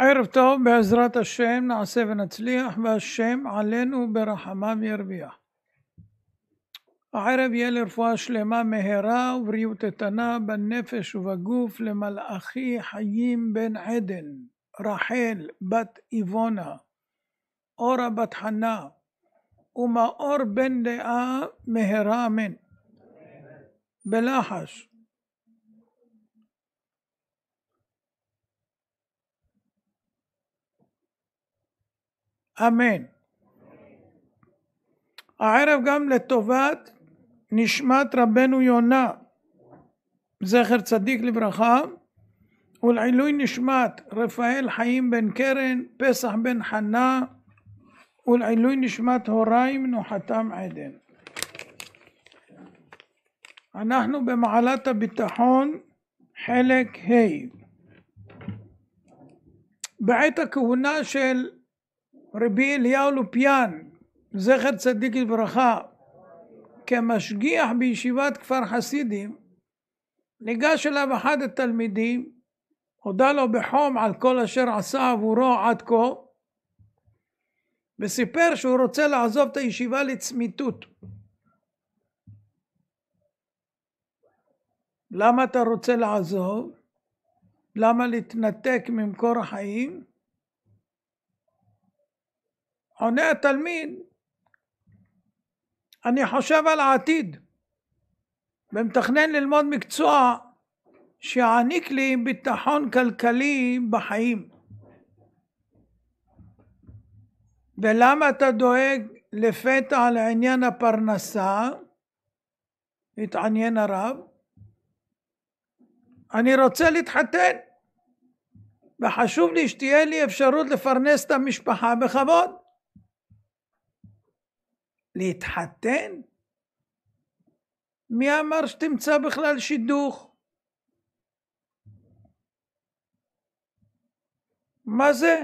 ערב טוב, בעזרת השם נעשה ונצליח, והשם עלינו ברחמיו ירביח. הערב יהיה לרפואה שלמה מהרה ובריאות איתנה בנפש ובגוף למלאכי חיים בן עדן, רחל בת איבונה, אורה בת חנה ומאור בן לאה מהרה אמן. בלחש. אמן. הערב גם לטובת נשמת רבנו יונה זכר צדיק לברכה, ולעילוי נשמת רפאל חיים בן קרן, פסח בן חנה, ולעילוי נשמת הוריי מנוחתם עדן. אנחנו במעלת הביטחון חלק ה'. בעת הכהונה של רבי אליהו לופיאן זכר צדיק לברכה כמשגיח בישיבת כפר חסידים, ניגש אליו אחד התלמידים, הודה לו בחום על כל אשר עשה עבורו עד כה, וסיפר שהוא רוצה לעזוב את הישיבה לצמיתות. למה אתה רוצה לעזוב? למה להתנתק ממקור החיים? עונה התלמיד, אני חושב על העתיד ומתכנן ללמוד מקצוע שיעניק לי ביטחון כלכלי בחיים. ולמה אתה דואג לפתע לעניין הפרנסה? התעניין הרב. אני רוצה להתחתן וחשוב לי שתהיה לי אפשרות לפרנס את המשפחה בכבוד. להתחתן? מי אמר שתמצא בכלל שידוך? מה זה?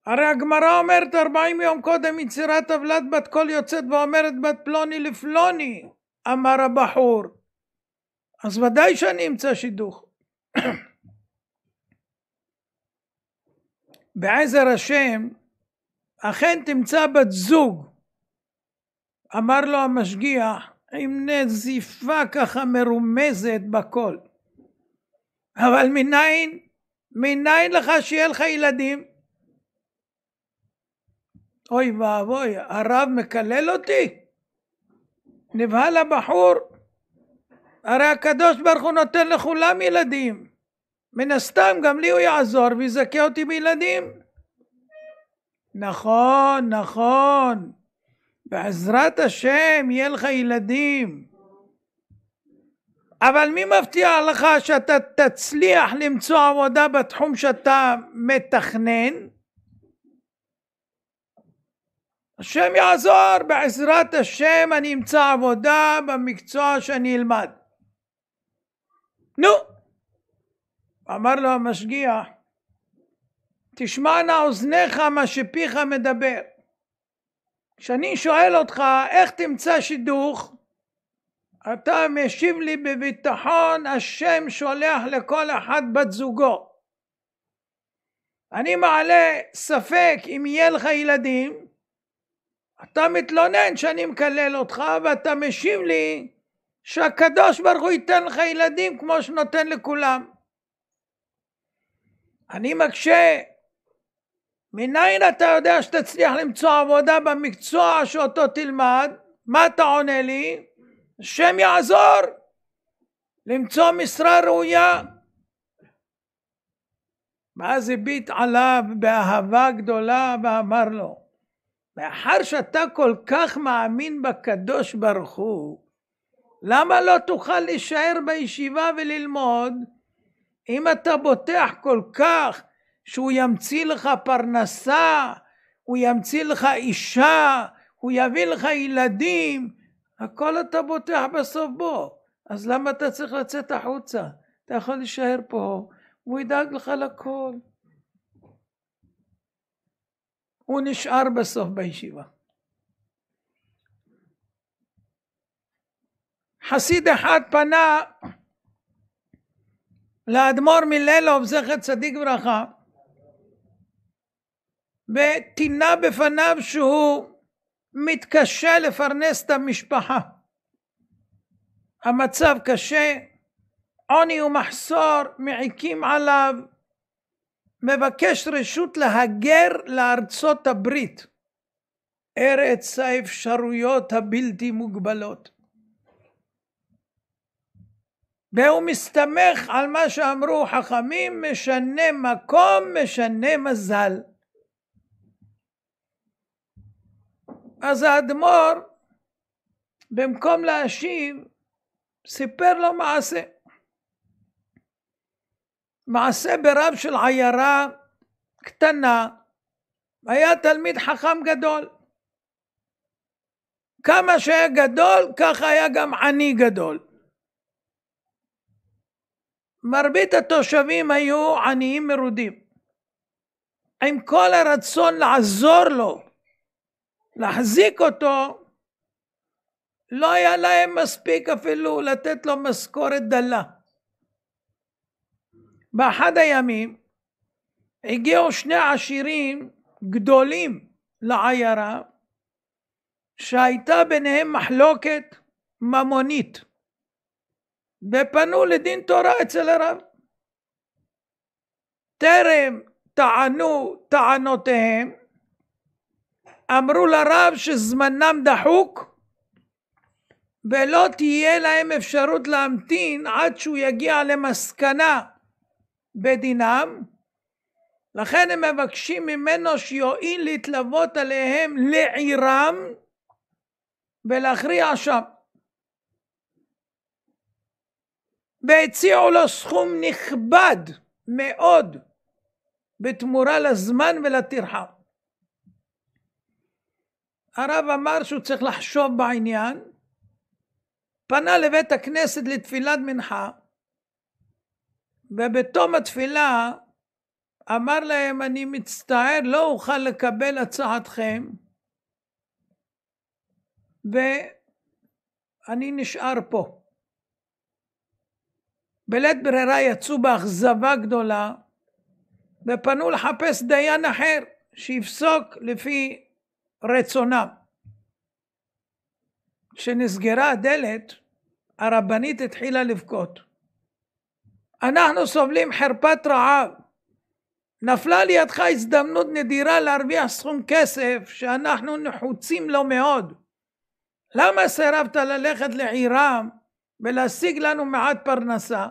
הרי הגמרא אומרת 40 יום קודם יצירת עוולת בת קול יוצאת ואומרת בת פלוני לפלוני, אמר הבחור. אז ודאי שאני אמצא שידוך. בעזר השם אכן תמצא בת זוג, אמר לו המשגיח עם נזיפה ככה מרומזת בקול. אבל מניין לך שיהיה לך ילדים? אוי ואבוי, הרב מקלל אותי? נבהל הבחור. הרי הקדוש ברוך הוא נותן לכולם ילדים, מן הסתם גם לי הוא יעזור ויזכה אותי בילדים. נכון, נכון, בעזרת השם יהיה לך ילדים, אבל מי מבטיח לך שאתה תצליח למצוא עבודה בתחום שאתה מתכנן? השם יעזור, בעזרת השם אני אמצא עבודה במקצוע שאני אלמד. נו, אמר לו המשגיח, תשמענה אוזניך מה שפיך מדבר. כשאני שואל אותך איך תמצא שידוך, אתה משיב לי בביטחון, השם שולח לכל אחד בת זוגו. אני מעלה ספק אם יהיה לך ילדים, אתה מתלונן שאני מקלל אותך, ואתה משיב לי שהקדוש ברוך הוא ייתן לך ילדים כמו שנותן לכולם. אני מקשה, מניין אתה יודע שתצליח למצוא עבודה במקצוע שאותו תלמד? מה אתה עונה לי? השם יעזור למצוא משרה ראויה. ואז הביט עליו באהבה גדולה ואמר לו, מאחר שאתה כל כך מאמין בקדוש ברוך הוא, למה לא תוכל להישאר בישיבה וללמוד? אם אתה בוטח כל כך שהוא ימציא לך פרנסה, הוא ימציא לך אישה, הוא יביא לך ילדים, הכל אתה בוטח בסוף בו. אז למה אתה צריך לצאת החוצה? אתה יכול להישאר פה, הוא ידאג לך לכל. הוא נשאר בסוף בישיבה. חסיד אחד פנה לאדמו"ר מלילוב זכר צדיק ברכה וטינה בפניו שהוא מתקשה לפרנס את המשפחה. המצב קשה, עוני ומחסור מעיקים עליו, מבקש רשות להגר לארצות הברית, ארץ האפשרויות הבלתי מוגבלות. והוא מסתמך על מה שאמרו חכמים, משנה מקום, משנה מזל. אז האדמו"ר, במקום להשיב, סיפר לו מעשה. מעשה ברב של עיירה קטנה, היה תלמיד חכם גדול. כמה שהיה גדול, ככה היה גם עני גדול. מרבית התושבים היו עניים מרודים. עם כל הרצון לעזור לו, להחזיק אותו, לא היה להם מספיק אפילו לתת לו משכורת דלה. באחד הימים הגיעו שני עשירים גדולים לעיירה, שהייתה ביניהם מחלוקת ממונית, ופנו לדין תורה אצל הרב. טרם טענו טענותיהם, אמרו לרב שזמנם דחוק, ולא תהיה להם אפשרות להמתין עד שהוא יגיע למסקנה בדינם. לכן הם מבקשים ממנו שיועיל להתלוות עליהם לעירם ולהכריע שם. והציעו לו סכום נכבד מאוד בתמורה לזמן ולטרחה. הרב אמר שהוא צריך לחשוב בעניין, פנה לבית הכנסת לתפילת מנחה, ובתום התפילה אמר להם, אני מצטער, לא אוכל לקבל הצעתכם, ואני נשאר פה. בלית ברירה יצאו באכזבה גדולה, ופנו לחפש דיין אחר, שיפסוק לפי רצונם. כשנסגרה הדלת, הרבנית התחילה לבכות. אנחנו סובלים חרפת רעב. נפלה לידך הזדמנות נדירה להרוויח סכום כסף שאנחנו נחוצים לו מאוד. למה סירבת ללכת לעירם ולהשיג לנו מעט פרנסה?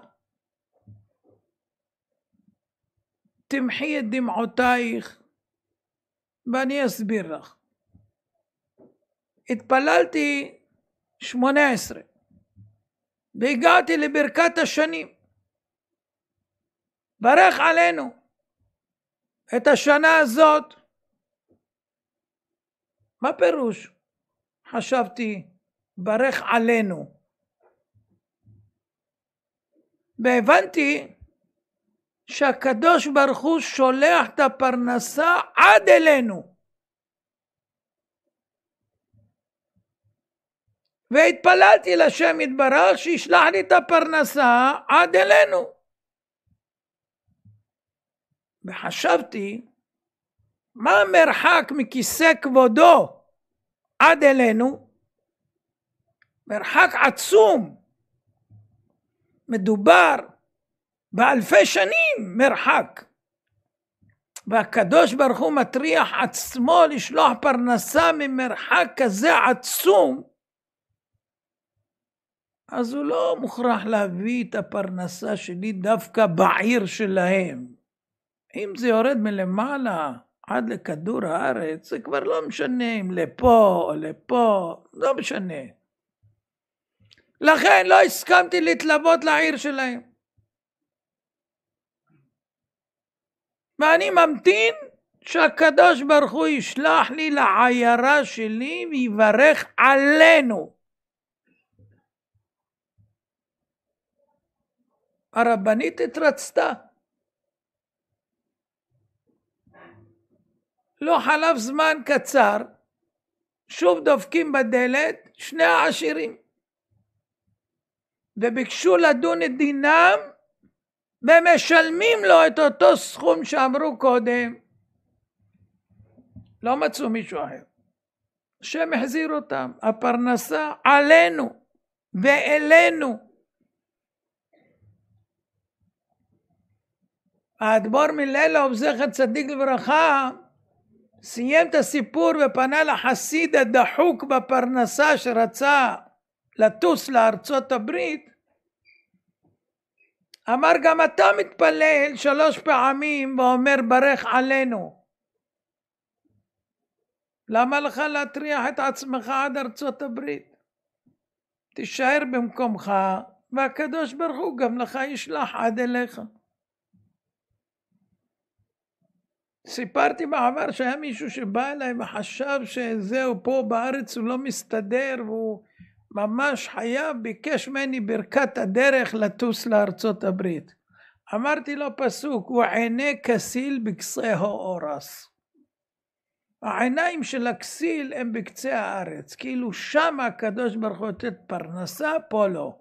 תמחי את דמעותייך ואני אסביר לך. התפללתי 18 והגעתי לברכת השנים. ברך עלינו את השנה הזאת. מה פירוש? חשבתי ברך עלינו. והבנתי שהקדוש ברוך הוא שולח את הפרנסה עד אלינו. והתפללתי לשם יתברך שישלח לי את הפרנסה עד אלינו. וחשבתי, מה המרחק מכיסא כבודו עד אלינו? מרחק עצום. מדובר באלפי שנים מרחק. והקדוש ברוך הוא מטריח עצמו לשלוח פרנסה ממרחק כזה עצום. אז הוא לא מוכרח להביא את הפרנסה שלי דווקא בעיר שלהם. אם זה יורד מלמעלה עד לכדור הארץ, זה כבר לא משנה אם לפה או לפה, לא משנה. לכן לא הסכמתי להתלוות לעיר שלהם. ואני ממתין שהקדוש ברוך הוא ישלח לי לעיירה שלי ויברך עלינו. הרבנית התרצתה. לא חלף זמן קצר, שוב דופקים בדלת שני העשירים. וביקשו לדון את דינם, ומשלמים לו את אותו סכום שאמרו קודם. לא מצאו מישהו אחר. השם החזיר אותם, הפרנסה עלינו ואלינו. האדמו"ר מלילוב זכר צדיק לברכה סיים את הסיפור ופנה לחסיד הדחוק בפרנסה שרצה לטוס לארצות הברית. אמר גם אתה מתפלל 3 פעמים ואומר ברך עלינו. למה לך להטריח את עצמך עד ארצות הברית? תישאר במקומך והקדוש ברוך הוא גם לך ישלח עד אליך. סיפרתי בעבר שהיה מישהו שבא אליי וחשב שזהו פה בארץ הוא לא מסתדר והוא ממש חייב, ביקש ממני ברכת הדרך לטוס לארצות הברית. אמרתי לו פסוק, ועיני כסיל בקצה האורס. העיניים של הכסיל הם בקצה הארץ, כאילו שם הקדוש ברוך הוא נותן פרנסה, פה לא.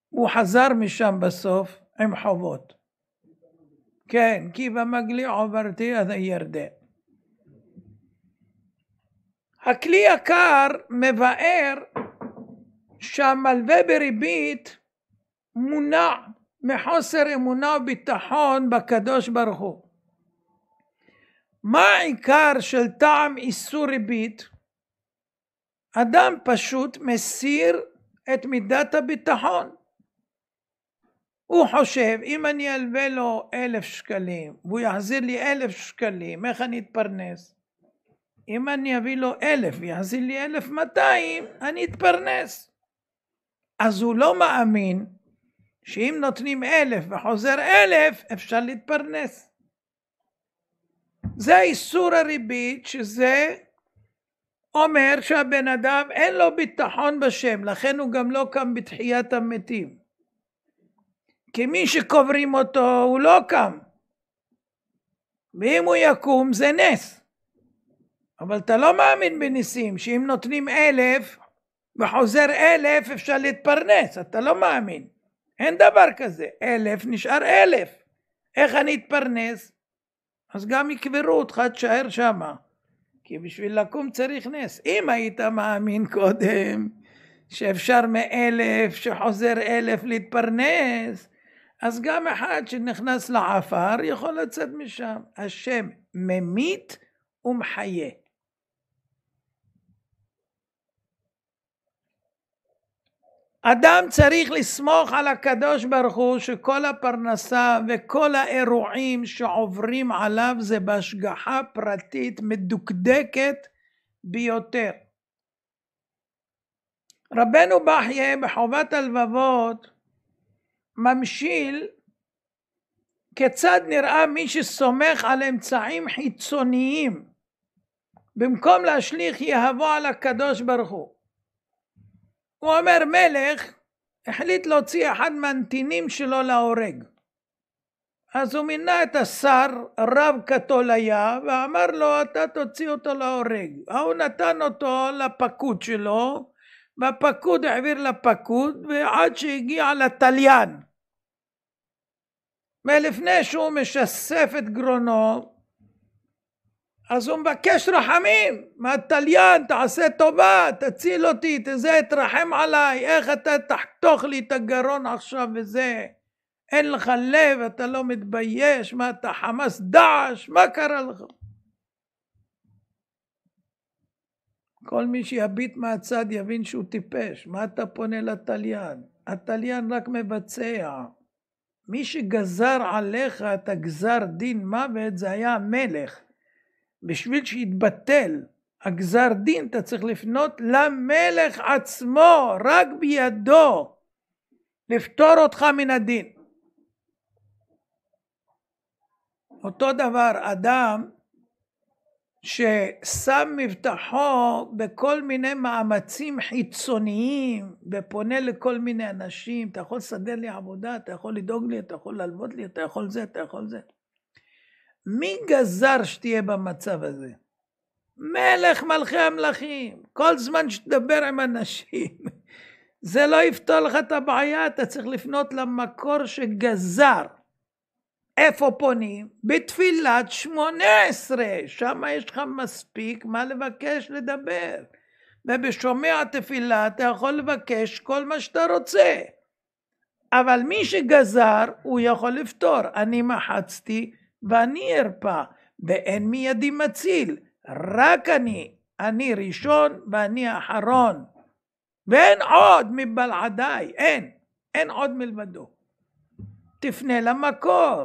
הוא חזר משם בסוף עם חובות. כן, כי במגלי עוברתי עד הירדן. הכלי יקר מבאר שהמלווה בריבית מונע מחוסר אמונה וביטחון בקדוש ברוך הוא. מה העיקר של טעם איסור ריבית? אדם פשוט מסיר את מידת הביטחון. הוא חושב, אם אני אלווה לו 1,000 שקלים, והוא יחזיר לי 1,000 שקלים, איך אני אתפרנס? אם אני אביא לו 1,000 ויחזיר לי 1,200, אני אתפרנס. אז הוא לא מאמין שאם נותנים 1,000 וחוזר 1,000, אפשר להתפרנס. זה איסור הריבית, שזה אומר שהבן אדם אין לו ביטחון בשם, לכן הוא גם לא קם בתחיית המתים. כי מי שקוברים אותו הוא לא קם. ואם הוא יקום זה נס. אבל אתה לא מאמין בניסים, שאם נותנים 1,000 וחוזר 1,000 אפשר להתפרנס. אתה לא מאמין. אין דבר כזה. 1,000 נשאר 1,000. איך אני אתפרנס? אז גם יקברו אותך, תשאר שמה. כי בשביל לקום צריך נס. אם היית מאמין קודם שאפשר מ1,000 שחוזר 1,000 להתפרנס, אז גם אחד שנכנס לעפר יכול לצאת משם. השם ממית ומחיה. אדם צריך לסמוך על הקדוש ברוך הוא שכל הפרנסה וכל האירועים שעוברים עליו זה בהשגחה פרטית מדוקדקת ביותר. רבנו בחייה בחובת הלבבות ממשיל כיצד נראה מי שסומך על אמצעים חיצוניים במקום להשליך יהבו על הקדוש ברוך הוא. הוא אומר מלך החליט להוציא אחד מהנתינים שלו להורג. אז הוא מינה את השר רב כתוליה ואמר לו אתה תוציא אותו להורג. הוא נתן אותו לפקוד שלו והפקוד העביר לפקוד ועד שהגיע לתליין. ולפני שהוא משסף את גרונו אז הוא מבקש רחמים מהתליין, תעשה טובה, תציל אותי, תרחם עליי, איך אתה תחתוך לי את הגרון עכשיו וזה, אין לך לב, אתה לא מתבייש, מה אתה חמאס דעש, מה קרה לך? כל מי שיביט מהצד יבין שהוא טיפש, מה אתה פונה לתליין? התליין רק מבצע. מי שגזר עליך את הגזר דין מוות זה היה המלך. בשביל שיתבטל הגזר דין אתה צריך לפנות למלך עצמו, רק בידו לפתור אותך מן הדין. אותו דבר אדם ששם מבטחו בכל מיני מאמצים חיצוניים ופונה לכל מיני אנשים, אתה יכול לסדר לי עבודה, אתה יכול לדאוג לי, אתה יכול ללוות לי, אתה יכול זה, אתה יכול זה. מי גזר שתהיה במצב הזה? מלך מלכי המלכים. כל זמן שתדבר עם אנשים, זה לא יפתור לך את הבעיה, אתה צריך לפנות למקור שגזר. איפה פונים? בתפילת 18, שם יש לך מספיק מה לבקש לדבר. ובשומע תפילה אתה יכול לבקש כל מה שאתה רוצה. אבל מי שגזר הוא יכול לפתור. אני מחצתי ואני ארפא, ואין מידי מציל. רק אני ראשון ואני אחרון. ואין עוד מבלעדיי, אין עוד מלבדו. תפנה למקור.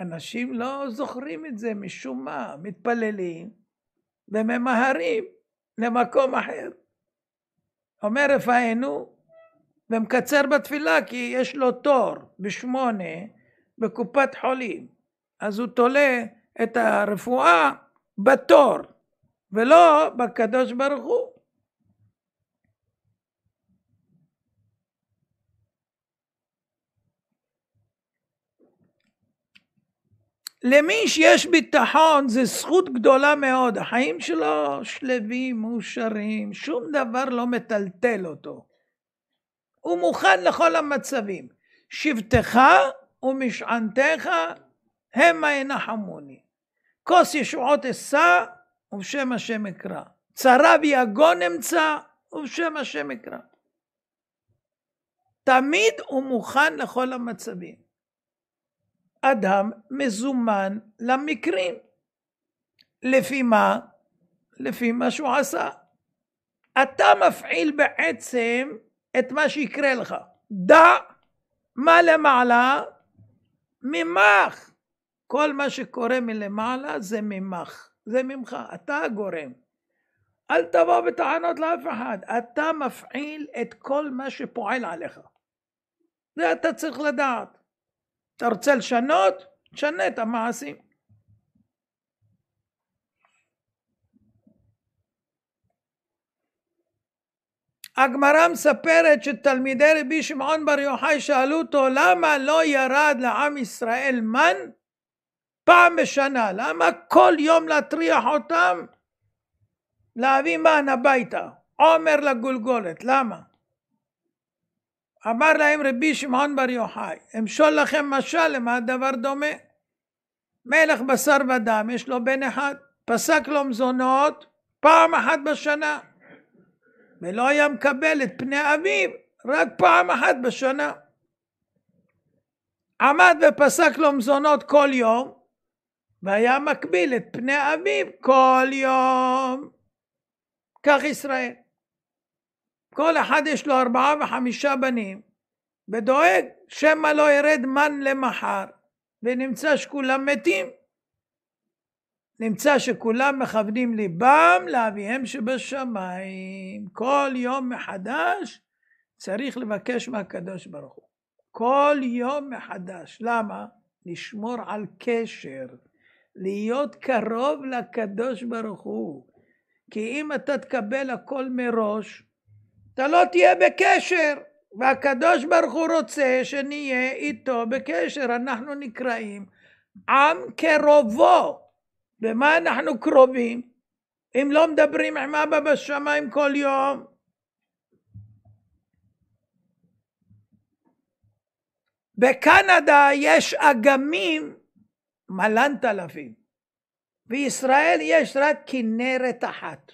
אנשים לא זוכרים את זה משום מה, מתפללים וממהרים למקום אחר. אומר רפאנו ומקצר בתפילה כי יש לו תור ב8 בקופת חולים, אז הוא תולה את הרפואה בתור ולא בקדוש ברוך הוא. למי שיש ביטחון זה זכות גדולה מאוד, החיים שלו שלבים, מאושרים, שום דבר לא מטלטל אותו. הוא מוכן לכל המצבים. שבטך ומשענתך המה ינחמוני. כוס ישועות אשא ובשם השם אקרא. צרה ויגון אמצא ובשם השם אקרא. תמיד הוא מוכן לכל המצבים. אדם מזומן למקרים. לפי מה? לפי מה שהוא עשה. אתה מפעיל בעצם את מה שיקרה לך. דע מה למעלה ממך. כל מה שקורה מלמעלה זה ממך. זה ממך. אתה הגורם. אל תבוא בטענות לאף אחד. אתה מפעיל את כל מה שפועל עליך. זה אתה צריך לדעת. אתה רוצה לשנות? תשנה את המעשים. הגמרא מספרת שתלמידי רבי שמעון בר יוחאי שאלו אותו למה לא ירד לעם ישראל מן פעם בשנה? למה כל יום להטריח אותם להביא מן הביתה? עומר לגולגולת, למה? אמר להם רבי שמעון בר יוחאי, אמשול לכם משל למה הדבר דומה? מלך בשר ודם יש לו בן אחד, פסק לו מזונות פעם אחת בשנה, ולא היה מקבל את פני אביו רק פעם אחת בשנה. עמד ופסק לו מזונות כל יום, והיה מקביל את פני אביו כל יום. כך ישראל. כל אחד יש לו 4 ו5 בנים, ודואג שמא לא ירד מן למחר, ונמצא שכולם מתים. נמצא שכולם מכוונים ליבם לאביהם שבשמיים. כל יום מחדש צריך לבקש מהקדוש ברוך הוא. כל יום מחדש. למה? לשמור על קשר. להיות קרוב לקדוש ברוך הוא. כי אם אתה תקבל הכל מראש, אתה לא תהיה בקשר. והקדוש ברוך הוא רוצה שנהיה איתו בקשר. אנחנו נקראים עם קרובו. במה אנחנו קרובים? אם לא מדברים עם אבא בשמיים כל יום. בקנדה יש אגמים מלנת אלפים. בישראל יש רק כנרת אחת.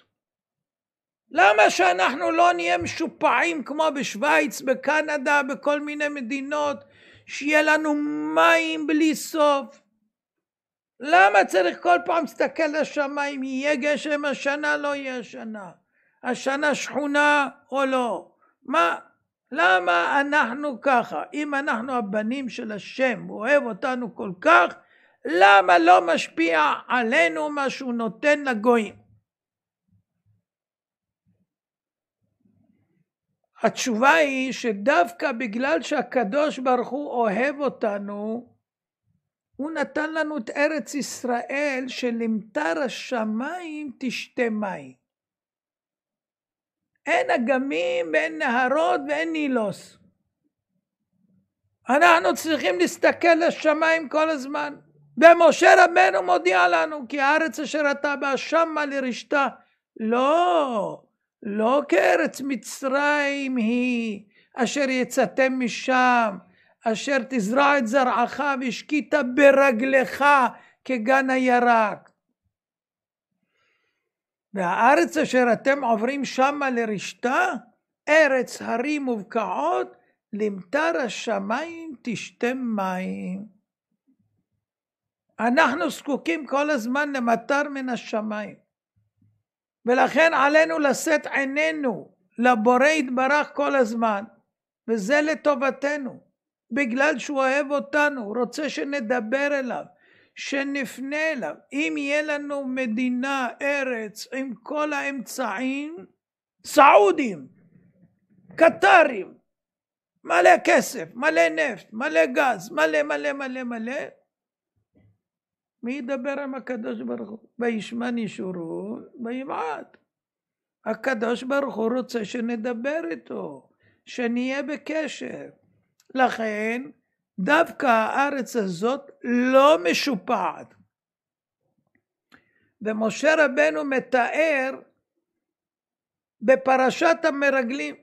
למה שאנחנו לא נהיה משופעים כמו בשוויץ, בקנדה, בכל מיני מדינות, שיהיה לנו מים בלי סוף? למה צריך כל פעם להסתכל לשמיים, יהיה גשם השנה, לא יהיה השנה? השנה שכונה או לא? מה? למה אנחנו ככה? אם אנחנו הבנים של השם, הוא אוהב אותנו כל כך, למה לא משפיע עלינו מה שהוא נותן לגויים? התשובה היא שדווקא בגלל שהקדוש ברוך הוא אוהב אותנו, הוא נתן לנו את ארץ ישראל שלמטר השמיים תשתה מים. אין אגמים ואין נהרות ואין נילוס. אנחנו צריכים להסתכל לשמיים כל הזמן. ומשה רבנו מודיע לנו כי הארץ אשר אתה בה שמה לרשתה. לא כארץ מצרים היא אשר יצאתם משם. אשר תזרע את זרעך והשקית ברגלך כגן הירק. והארץ אשר אתם עוברים שמה לרשתה, ארץ הרים ובקעות, למטר השמיים תשתה מים. אנחנו זקוקים כל הזמן למטר מן השמיים. ולכן עלינו לשאת עינינו לבורא יתברך כל הזמן. וזה לטובתנו. בגלל שהוא אוהב אותנו, הוא רוצה שנדבר אליו, שנפנה אליו. אם יהיה לנו מדינה, ארץ, עם כל האמצעים, סעודים, קטרים, מלא כסף, מלא נפט, מלא גז, מלא מלא מלא מלא, מי ידבר עם הקדוש ברוך הוא? וישמן ישורון וימעט. הקדוש ברוך הוא רוצה שנדבר איתו, שנהיה בקשר. לכן דווקא הארץ הזאת לא משופעת. ומשה רבנו מתאר בפרשת המרגלים,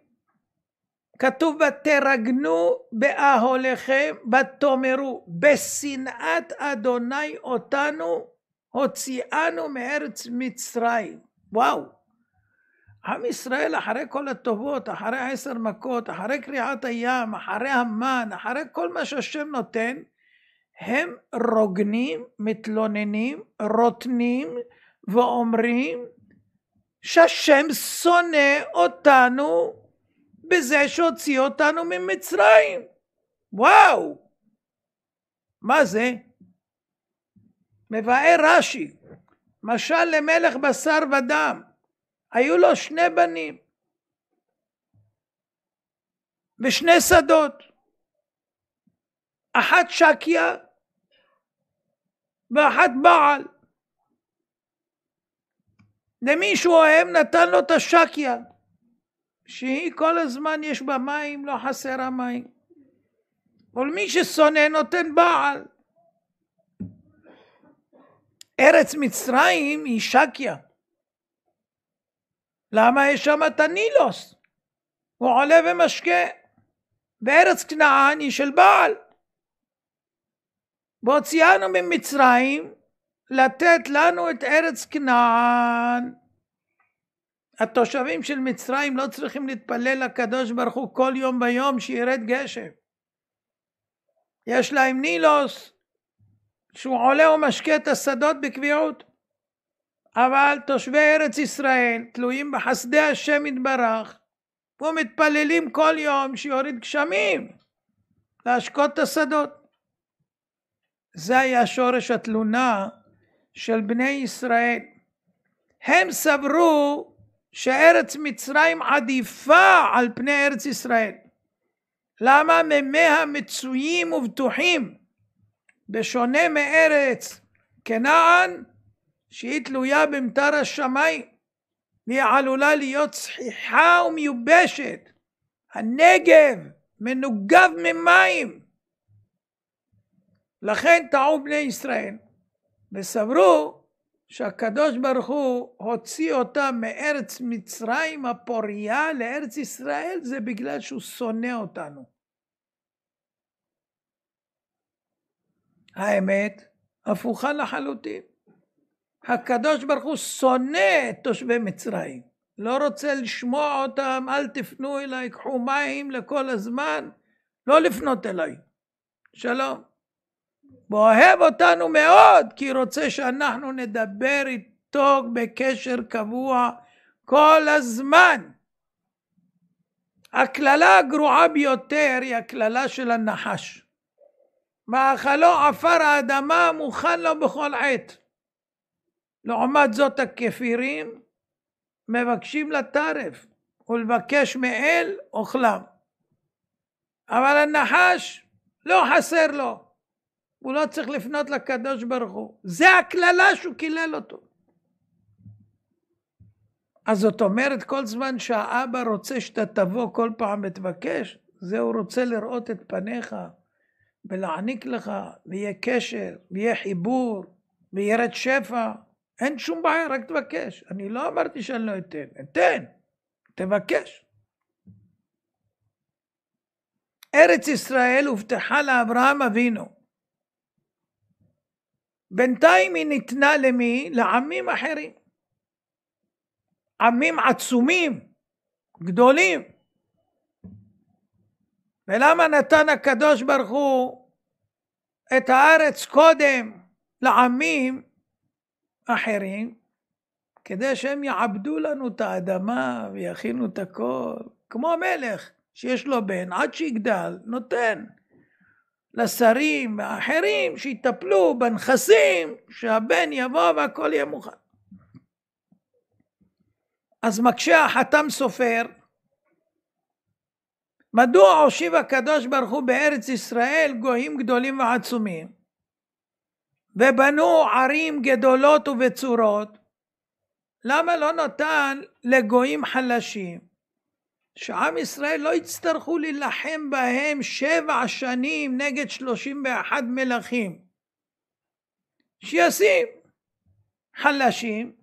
כתוב ותרגנו באהליכם ותאמרו בשנאת אדוני אותנו הוציאנו מארץ מצרים. וואו, עם ישראל אחרי כל הטובות, אחרי 10 מכות, אחרי קריעת הים, אחרי המן, אחרי כל מה שהשם נותן, הם רוגנים, מתלוננים, רוטנים ואומרים שהשם שונא אותנו בזה שהוציא אותנו ממצרים. וואו, מה זה? מבאר רש"י, משל למלך בשר ודם, היו לו 2 בנים ו2 שדות, אחת שקיה ואחת בעל. למישהו אוהב נתן לו את השקיה, שהיא כל הזמן יש בה מים, לא חסר המים. ולמי ששונא נותן בעל. ארץ מצרים היא שקיה. למה יש שם את הנילוס? הוא עולה ומשקה. בארץ כנען היא של בעל. והוציאנו ממצרים לתת לנו את ארץ כנען. התושבים של מצרים לא צריכים להתפלל לקדוש ברוך הוא כל יום ביום שירד גשם. יש להם נילוס שהוא עולה ומשקה את השדות בקביעות. אבל תושבי ארץ ישראל תלויים בחסדי השם יתברך ומתפללים כל יום שיוריד גשמים להשקות את השדות. זה היה שורש התלונה של בני ישראל. הם סברו שארץ מצרים עדיפה על פני ארץ ישראל. למה? ממיה מצויים ובטוחים, בשונה מארץ כנען שהיא תלויה במטר השמיים, והיא עלולה להיות צחיחה ומיובשת. הנגב מנוגב ממים. לכן טעו בני ישראל וסברו שהקדוש ברוך הוא הוציא אותם מארץ מצרים הפוריה לארץ ישראל, זה בגלל שהוא שונא אותנו. האמת הפוכה לחלוטין. הקדוש ברוך הוא שונא את תושבי מצרים, לא רוצה לשמוע אותם. אל תפנו אליי, קחו מים לכל הזמן, לא לפנות אליי, שלום. ואוהב אותנו מאוד, כי רוצה שאנחנו נדבר איתו בקשר קבוע כל הזמן. הכללה הגרועה ביותר היא הכללה של הנחש. מאכלו עפר האדמה, מוכן לו בכל עת. לעומת זאת הכפירים מבקשים לטרף ולבקש מאל אוכלם. אבל הנחש לא חסר לו, הוא לא צריך לפנות לקדוש ברוך הוא. זה הכללה שהוא קילל אותו. אז זאת אומרת, כל זמן שהאבא רוצה שאתה תבוא כל פעם ותבקש, זה הוא רוצה לראות את פניך ולהעניק לך, ויהיה קשר, ויהיה חיבור, וירד שפע. אין שום בעיה, רק תבקש. אני לא אמרתי שאני לא אתן, אתן, תבקש. ארץ ישראל הובטחה לאברהם אבינו. בינתיים היא ניתנה למי? לעמים אחרים. עמים עצומים, גדולים. ולמה נתן הקדוש ברוך הוא את הארץ קודם לעמים אחרים? כדי שהם יעבדו לנו את האדמה ויכינו את הכל. כמו מלך שיש לו בן, עד שיגדל, נותן לשרים האחרים שיטפלו בנכסים, שהבן יבוא והכל יהיה מוכן. אז מקשה החתם סופר, מדוע הושיב הקדוש ברוך הוא בארץ ישראל גויים גדולים ועצומים, ובנו ערים גדולות ובצורות? למה לא נתן לגויים חלשים, שעם ישראל לא יצטרכו להילחם בהם 7 שנים נגד 31 מלכים? שישים חלשים,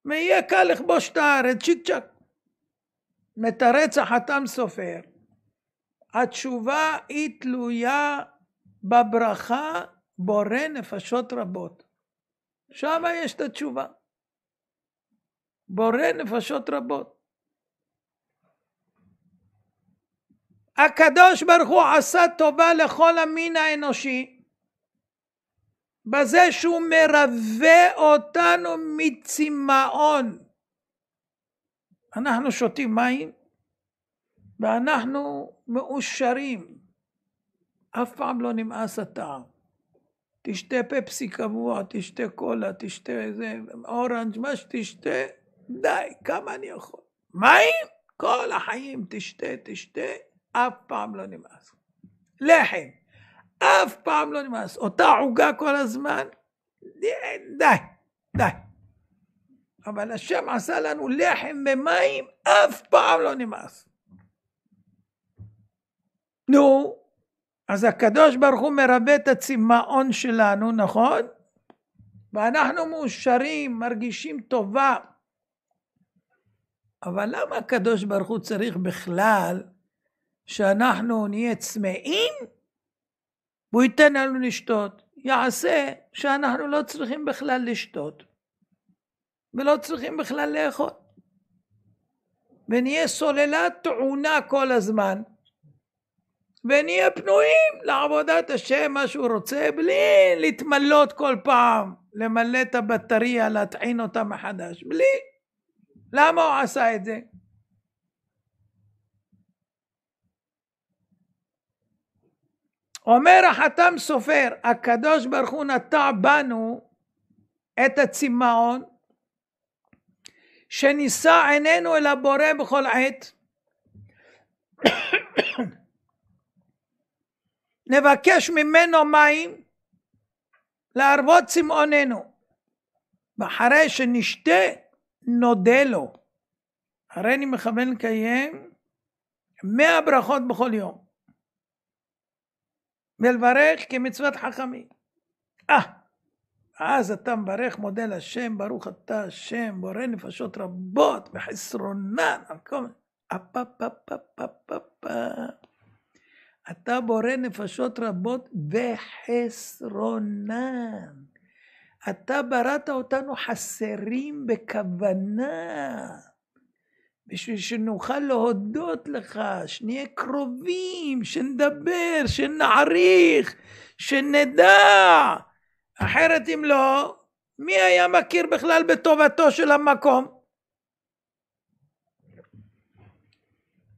ויהיה קל לכבוש את הארץ, צ'יק צ'ק. מתרץ החתם סופר, התשובה היא תלויה בברכה בורא נפשות רבות. שם יש את התשובה. בורא נפשות רבות. הקדוש ברוך הוא עשה טובה לכל המין האנושי, בזה שהוא מרווה אותנו מצמאון. אנחנו שותים מים, ואנחנו מאושרים. אף פעם לא נמאס הטעם. תשתה פפסי קבוע, תשתה קולה, תשתה איזה אורנג', מה שתשתה, די, כמה אני יכול. מים, כל החיים תשתה, אף פעם לא נמאס. לחם, אף פעם לא נמאס. אותה עוגה כל הזמן, די. אבל השם עשה לנו לחם ומים, אף פעם לא נמאס. נו, אז הקדוש ברוך הוא מרבה את הצמאון שלנו, נכון? ואנחנו מאושרים, מרגישים טובה. אבל למה הקדוש ברוך הוא צריך בכלל שאנחנו נהיה צמאים? והוא ייתן לנו לשתות. יעשה שאנחנו לא צריכים בכלל לשתות. ולא צריכים בכלל לאכול. ונהיה סוללה טעונה כל הזמן. ונהיה פנויים לעבודת השם מה שהוא רוצה, בלי להתמלות כל פעם, למלא את הבטריה, להטעין אותה מחדש, בלי. למה הוא עשה את זה? אומר החתם סופר, הקדוש ברוך הוא נטע בנו את הצמאון, שנישא עינינו אל הבורא בכל עת, נבקש ממנו מים להרבות צמאוננו, ואחרי שנשתה נודה לו. הרי אני מכוון לקיים 100 ברכות בכל יום, ולברך כמצוות חכמים. אז אתה מברך, מודה לשם, ברוך אתה השם, בורא נפשות רבות וחסרונן. אתה בורא נפשות רבות וחסרונן. אתה בראת אותנו חסרים בכוונה, בשביל שנוכל להודות לך, שנהיה קרובים, שנדבר, שנעריך, שנדע. אחרת אם לא, מי היה מכיר בכלל בטובתו של המקום?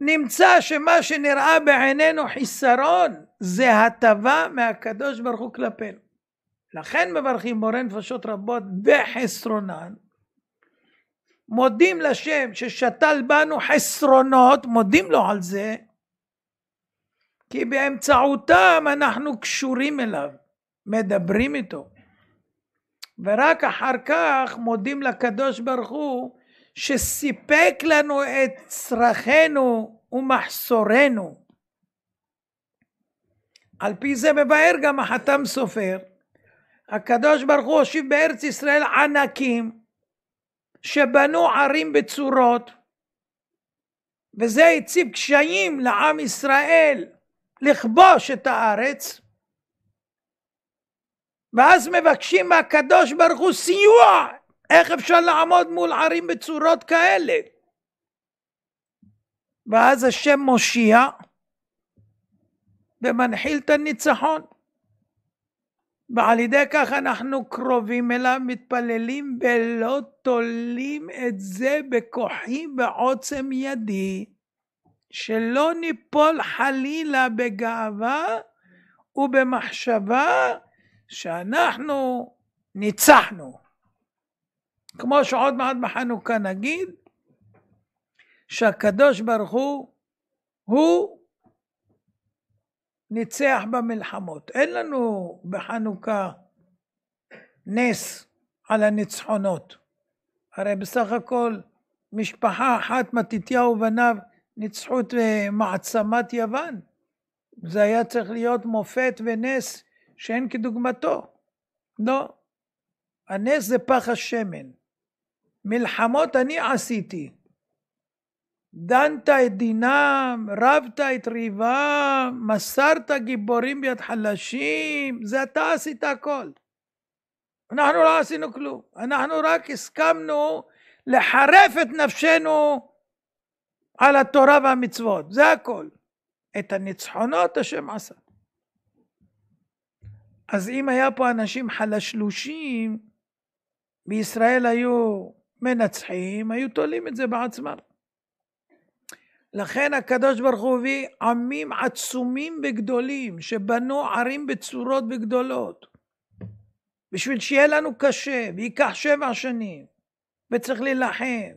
נמצא שמה שנראה בעינינו חיסרון, זה הטבה מהקדוש ברוך הוא כלפינו. לכן מברכים בורא נפשות רבות בחסרונן. מודים לשם ששתל בנו חסרונות, מודים לו על זה, כי באמצעותם אנחנו קשורים אליו, מדברים איתו. ורק אחר כך מודים לקדוש ברוך הוא שסיפק לנו את צרכנו ומחסורנו. על פי זה מבאר גם החתם סופר, הקדוש ברוך הוא הושיב בארץ ישראל ענקים שבנו ערים בצורות, וזה הציב קשיים לעם ישראל לכבוש את הארץ, ואז מבקשים מהקדוש ברוך הוא סיוע. איך אפשר לעמוד מול ערים בצורות כאלה? ואז השם מושיע ומנחיל את הניצחון, ועל ידי כך אנחנו קרובים אליו, מתפללים ולא תולים את זה בכוחי ועוצם ידי, שלא ניפול חלילה בגאווה ובמחשבה שאנחנו ניצחנו. כמו שעוד מעט בחנוכה נגיד, שהקדוש ברוך הוא ניצח במלחמות. אין לנו בחנוכה נס על הניצחונות. הרי בסך הכל משפחה אחת, מתתיהו ובניו, ניצחו את מעצמת יוון. זה היה צריך להיות מופת ונס שאין כדוגמתו. לא. הנס זה פח השמן. מלחמות אני עשיתי. דנת את דינם, רבת את ריבם, מסרת גיבורים ביד חלשים, זה אתה עשית הכל. אנחנו לא עשינו כלום, אנחנו רק הסכמנו לחרף את נפשנו על התורה והמצוות, זה הכל. את הניצחונות השם עשה. אז אם היה פה אנשים חלשלושים, בישראל היו מנצחים, היו תולים את זה בעצמם. לכן הקדוש ברוך הוא הביא עמים עצומים וגדולים, שבנו ערים בצורות וגדולות, בשביל שיהיה לנו קשה, ויקח 7 שנים, וצריך להילחם.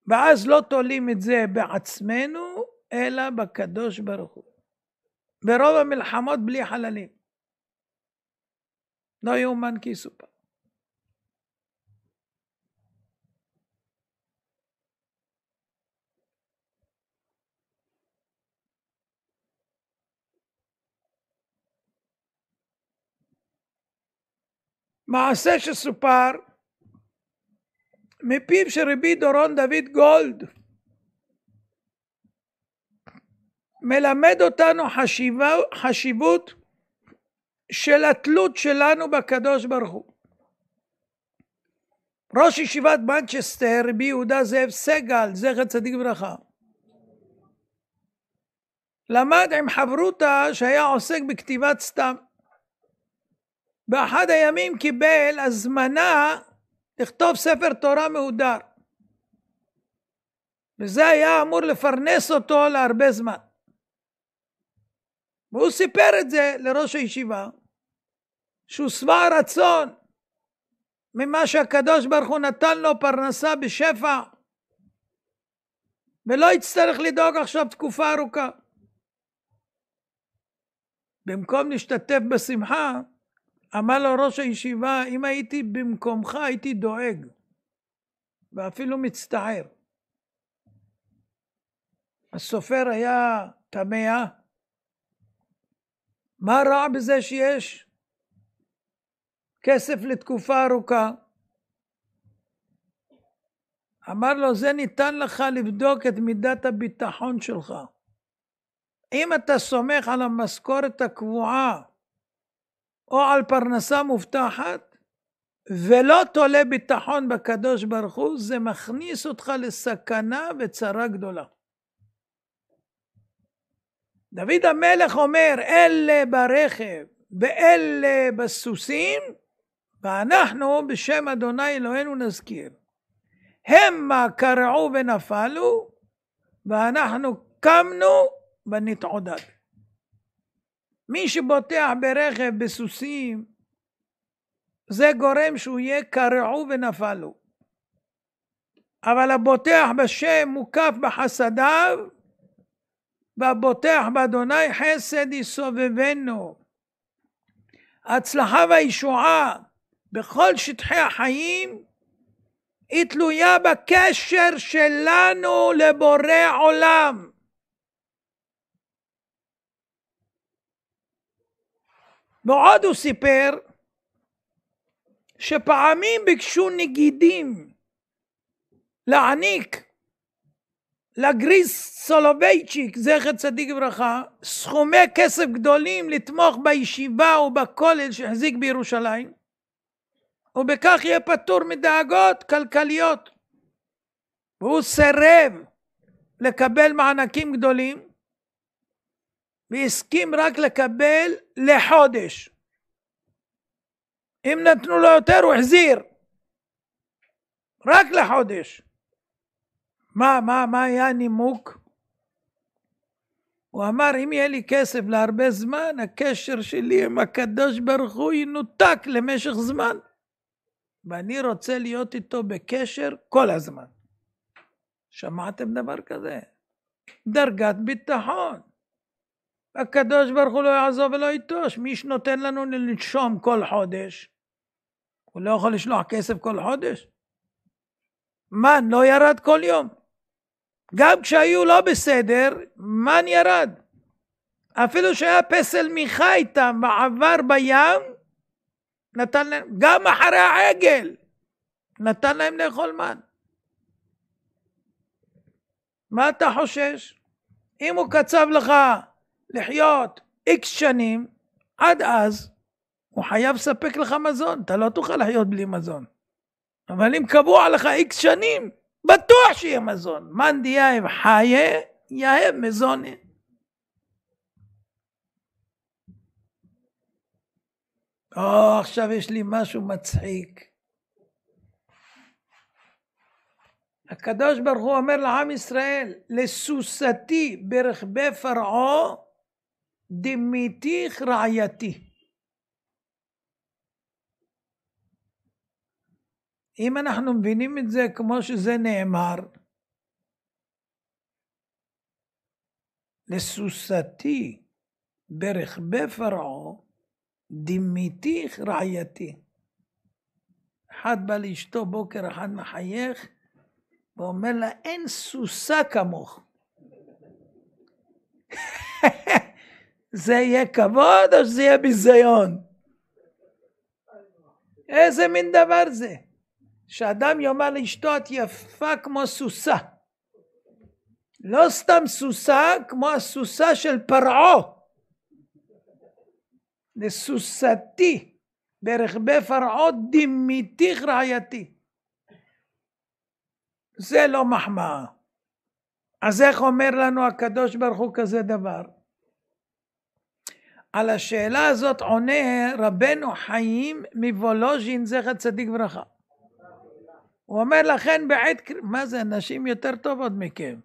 ואז לא תולים את זה בעצמנו, אלא בקדוש ברוך הוא. ברוב המלחמות בלי חללים. לא יאומן כי יסופר. מעשה שסופר מפיו של רבי דורון דוד גולד, מלמד אותנו חשיבות של התלות שלנו בקדוש ברוך הוא. ראש ישיבת מנצ'סטר, רבי יהודה זאב סגל, זכר צדיק ברכה, למד עם חברותה שהיה עוסק בכתיבת סתם. באחד הימים קיבל הזמנה לכתוב ספר תורה מהודר, וזה היה אמור לפרנס אותו להרבה זמן. והוא סיפר את זה לראש הישיבה, שהוא שבע רצון ממה שהקדוש ברוך הוא נתן לו פרנסה בשפע, ולא יצטרך לדאוג עכשיו תקופה ארוכה. במקום להשתתף בשמחה, אמר לו ראש הישיבה, אם הייתי במקומך הייתי דואג, ואפילו מצטער. הסופר היה תמה, מה רע בזה שיש כסף לתקופה ארוכה? אמר לו, זה ניתן לך לבדוק את מידת הביטחון שלך. אם אתה סומך על המשכורת הקבועה, או על פרנסה מובטחת, ולא תולה ביטחון בקדוש ברוך הוא, זה מכניס אותך לסכנה וצרה גדולה. דוד המלך אומר, אלה ברכב ואלה בסוסים, ואנחנו בשם אדוני אלוהינו נזכיר. המה קרעו ונפלו, ואנחנו קמנו ונתעודד. מי שבוטח ברכב בסוסים, זה גורם שהוא יהיה קרעו ונפלו. אבל הבוטח בשם מוקף בחסדיו, והבוטח באדוני חסד יסובבנו. ההצלחה והישועה בכל שטחי החיים היא תלויה בקשר שלנו לבורא עולם. ועוד הוא סיפר שפעמים ביקשו נגידים להעניק לגריס סולובייצ'יק, זכר צדיק וברכה, סכומי כסף גדולים לתמוך בישיבה ובכולל שהחזיק בירושלים, ובכך יהיה פטור מדאגות כלכליות. והוא סירב לקבל מענקים גדולים, והסכים רק לקבל לחודש. אם נתנו לו יותר הוא החזיר, רק לחודש. מה היה הנימוק? הוא אמר, אם יהיה לי כסף להרבה זמן, הקשר שלי עם הקדוש ברוך הוא ינותק למשך זמן, ואני רוצה להיות איתו בקשר כל הזמן. שמעתם דבר כזה? דרגת ביטחון. הקדוש ברוך הוא לא יעזוב ולא יטוש. מי שנותן לנו לנשום כל חודש, הוא לא יכול לשלוח כסף כל חודש. מן לא ירד כל יום. גם כשהיו לא בסדר, מן ירד. אפילו שהיה פסל מיכה איתם ועבר בים, נתן להם, גם אחרי העגל, נתן להם לאכול מן. מה אתה חושש? אם הוא קצב לך לחיות איקס שנים, עד אז הוא חייב לספק לך מזון. אתה לא תוכל לחיות בלי מזון. אבל אם קבוע לך איקס שנים, בטוח שיהיה מזון. מן דייב חיה, יהב מזונה. עכשיו יש לי משהו מצחיק. הקדוש ברוך הוא אומר לעם ישראל, לסוסתי ברכבי פרעה, דמיתיך רעייתי. אם אנחנו מבינים את זה כמו שזה נאמר, לסוסתי ברכבי פרעה, דמיתיך רעייתי. אחד בא לאשתו בוקר אחד מחייך, ואומר לה, אין סוסה כמוך. זה יהיה כבוד או שזה יהיה ביזיון? איזה מין דבר זה? שאדם יאמר לאשתו, את יפה כמו סוסה. לא סתם סוסה, כמו הסוסה של פרעה. לסוסתי ברכבי פרעה, דמיתיך רעייתי. זה לא מחמאה. אז איך אומר לנו הקדוש ברוך הוא כזה דבר? על השאלה הזאת עונה רבנו חיים מוולוז'ין, זכר צדיק וברכה. הוא אומר לכן בעת, מה זה, נשים יותר טובות מכם.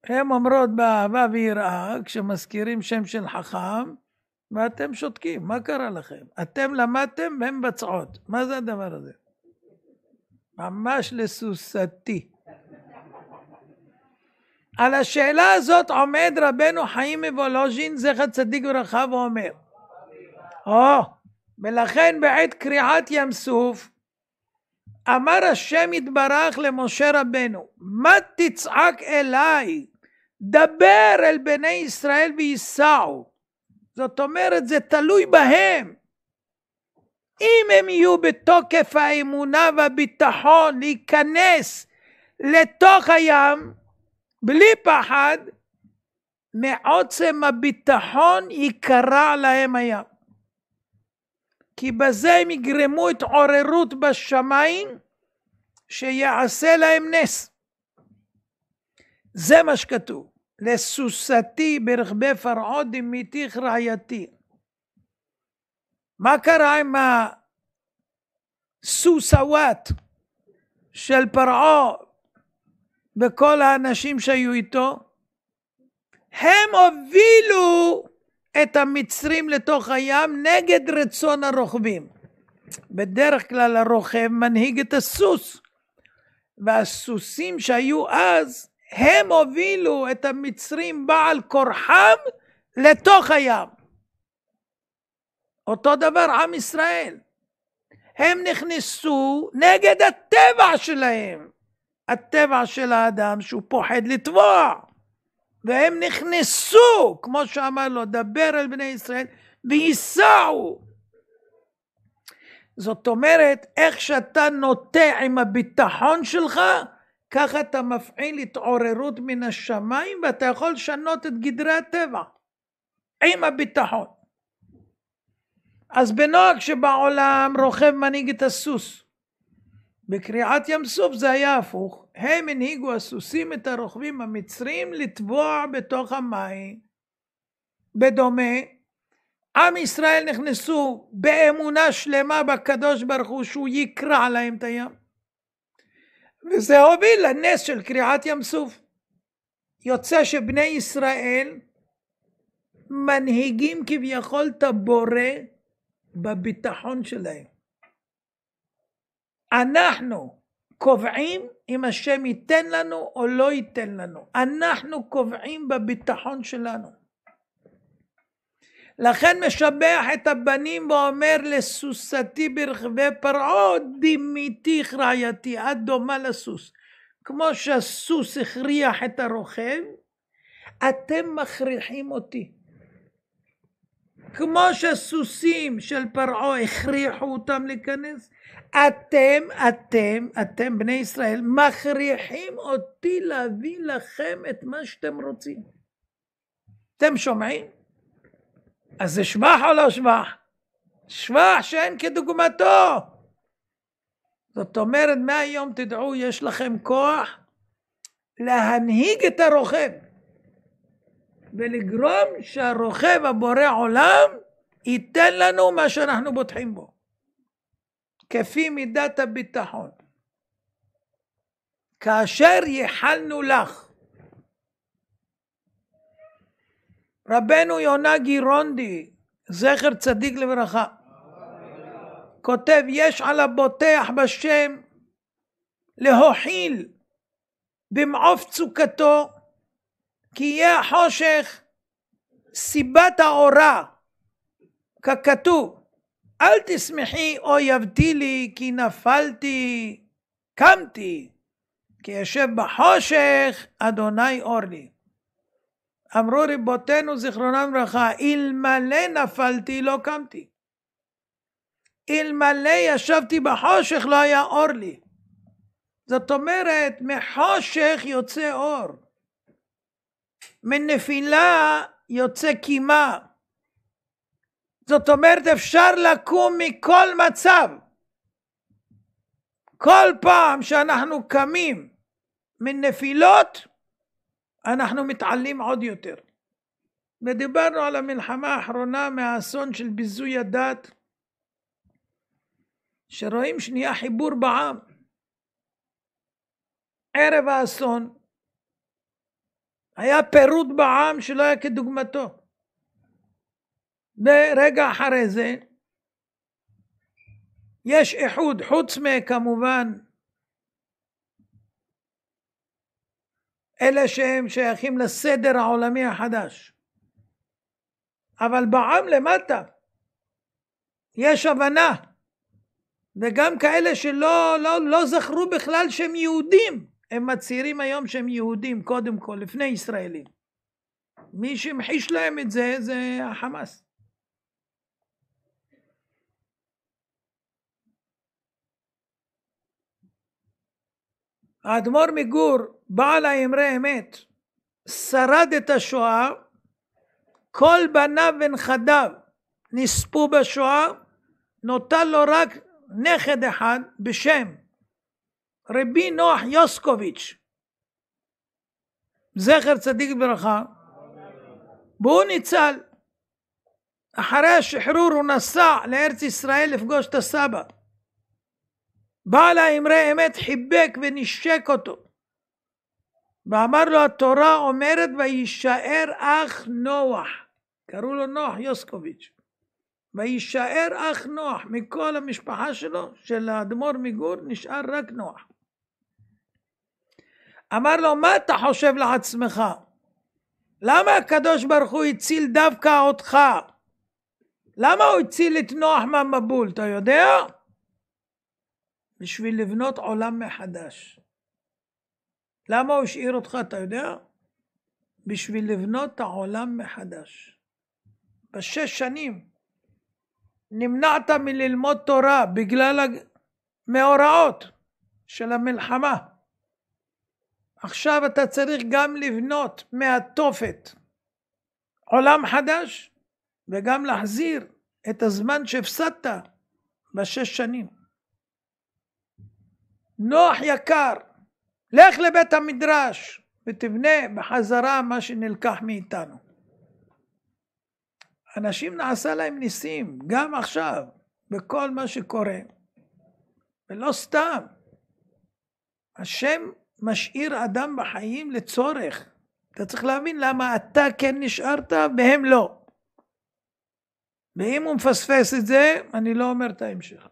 הם אומרות באהבה ויראה, כשמזכירים שם של חכם, ואתם שותקים. מה קרה לכם? אתם למדתם והם בצעות. מה זה הדבר הזה? ממש לסוסתי. על השאלה הזאת עומד רבנו חיים מוולוז'ין, זכר צדיק וברכה, ואומר, ולכן בעת קריעת ים סוף, אמר השם יתברך למשה רבנו, מה תצעק אליי? דבר אל בני ישראל ויסעו. זאת אומרת, זה תלוי בהם. אם הם יהיו בתוקף האמונה והביטחון להיכנס לתוך הים, בלי פחד, מעוצם הביטחון יקרע להם הים. כי בזה הם יגרמו התעוררות בשמיים, שיעשה להם נס. זה מה שכתוב. לסוסתי ברכבי פרעה, דמיתיך רעייתי. מה קרה עם הסוסוואט של פרעה וכל האנשים שהיו איתו? הם הובילו את המצרים לתוך הים נגד רצון הרוכבים. בדרך כלל הרוכב מנהיג את הסוס, והסוסים שהיו אז, הם הובילו את המצרים בעל כורחם לתוך הים. אותו דבר עם ישראל. הם נכנסו נגד הטבע שלהם. הטבע של האדם שהוא פוחד לטבוע. והם נכנסו, כמו שאמר לו, דבר אל בני ישראל, ויסעו. זאת אומרת, איך שאתה נוטה עם הביטחון שלך, ככה אתה מפעיל התעוררות מן השמיים, ואתה יכול לשנות את גדרי הטבע, עם הביטחון. אז בנוהג שבעולם רוכב מנהיג את הסוס. בקריעת ים סוף זה היה הפוך, הם הנהיגו הסוסים את הרוכבים המצרים לטבוע בתוך המים. בדומה, עם ישראל נכנסו באמונה שלמה בקדוש ברוך הוא שהוא יקרע להם את הים. וזה הוביל לנס של קריעת ים סוף. יוצא שבני ישראל מנהיגים כביכול את הבורא בביטחון שלהם. אנחנו קובעים אם השם ייתן לנו או לא ייתן לנו. אנחנו קובעים בביטחון שלנו. לכן משבח את הבנים ואומר לסוסתי ברכבי פרעה דימיתיך רעייתי, את דומה לסוס. כמו שהסוס הכריח את הרוכב, אתם מכריחים אותי. כמו שהסוסים של פרעה הכריחו אותם להיכנס, אתם בני ישראל מכריחים אותי להביא לכם את מה שאתם רוצים. אתם שומעים? אז זה שבח או לא שבח? שבח שאין כדוגמתו. זאת אומרת, מהיום תדעו, יש לכם כוח להנהיג את הרוכב, ולגרום שהרוכב הבורא עולם ייתן לנו מה שאנחנו בוטחים בו, כפי מידת הביטחון. כאשר ייחלנו לך. רבנו יונה גירונדי, זכר צדיק לברכה, כותב, יש על הבוטח בשם להוכיל במעוף צוקתו, כי יהיה החושך סיבת האורה, ככתוב, אל תשמחי אויבתי לי כי נפלתי, קמתי, כי יושב בחושך אדוני אור לי. אמרו רבותינו זיכרונם לברכה, אלמלא נפלתי לא קמתי, אלמלא ישבתי בחושך לא היה אור לי. זאת אומרת, מחושך יוצא אור, מנפילה יוצא קימה. זאת אומרת, אפשר לקום מכל מצב. כל פעם שאנחנו קמים מנפילות, אנחנו מתעלים עוד יותר. ודיברנו על המלחמה האחרונה מהאסון של ביזוי הדת, שרואים שנייה חיבור בעם. ערב האסון היה פירוד בעם שלא היה כדוגמתו. ברגע אחרי זה יש איחוד, חוץ מכמובן אלה שהם שייכים לסדר העולמי החדש, אבל בעם למטה יש הבנה, וגם כאלה לא זכרו בכלל שהם יהודים, הם מצהירים היום שהם יהודים קודם כל, לפני ישראלים. מי שמחיש להם את זה, זה החמאס. האדמו"ר מגור, בעל האמרי אמת, שרד את השואה, כל בניו ונכדיו נספו בשואה, נותר לו רק נכד אחד בשם רבי נוח יוסקוביץ', זכר צדיק לברכה, והוא ניצל. אחרי השחרור הוא נסע לארץ ישראל לפגוש את הסבא. בעל האמרי אמת חיבק ונשק אותו, ואמר לו, התורה אומרת וישאר אח נוח, קראו לו נוח יוסקוביץ', וישאר אח נוח, מכל המשפחה שלו, של האדמו"ר מגור, נשאר רק נוח. אמר לו, מה אתה חושב לעצמך? למה הקדוש ברוך הוא הציל דווקא אותך? למה הוא הציל את נוח מהמבול, אתה יודע? בשביל לבנות עולם מחדש. למה הוא השאיר אותך, אתה יודע? בשביל לבנות את העולם מחדש. ב6 שנים נמנעת מללמוד תורה בגלל המאורעות של המלחמה. עכשיו אתה צריך גם לבנות מהתופת עולם חדש, וגם להחזיר את הזמן שהפסדת ב6 שנים. נוח יקר, לך לבית המדרש ותבנה בחזרה מה שנלקח מאיתנו. אנשים נעשה להם ניסים, גם עכשיו, בכל מה שקורה. ולא סתם. השם משאיר אדם בחיים לצורך. אתה צריך להבין למה אתה כן נשארת והם לא. ואם הוא מפספס את זה, אני לא אומר את ההמשך.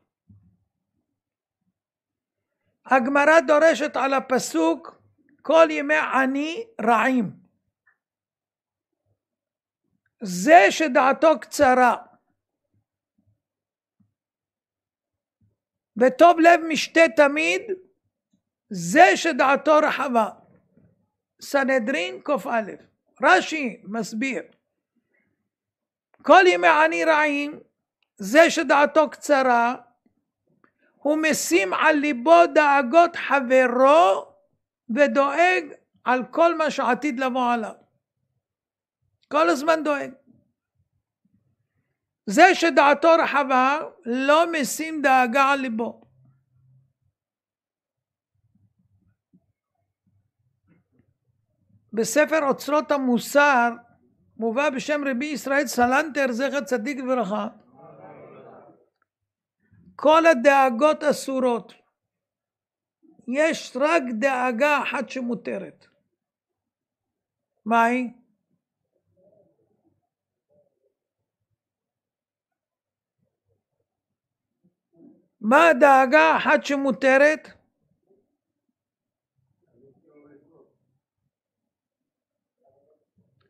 הגמרא דורשת על הפסוק, כל ימי עני רעים. זה שדעתו קצרה, וטוב לב משתה תמיד, זה שדעתו רחבה. סנהדרין ק"א. רש"י מסביר, כל ימי עני רעים, זה שדעתו קצרה, הוא משים על ליבו דאגות חברו, ודואג על כל מה שעתיד לבוא עליו. כל הזמן דואג. זה שדעתו רחבה, לא משים דאגה על ליבו. בספר אוצרות המוסר, מובא בשם רבי ישראל סלנטר, זכר צדיק לברכה, כל הדאגות אסורות. יש רק דאגה אחת שמותרת. מה היא? מה הדאגה האחת שמותרת?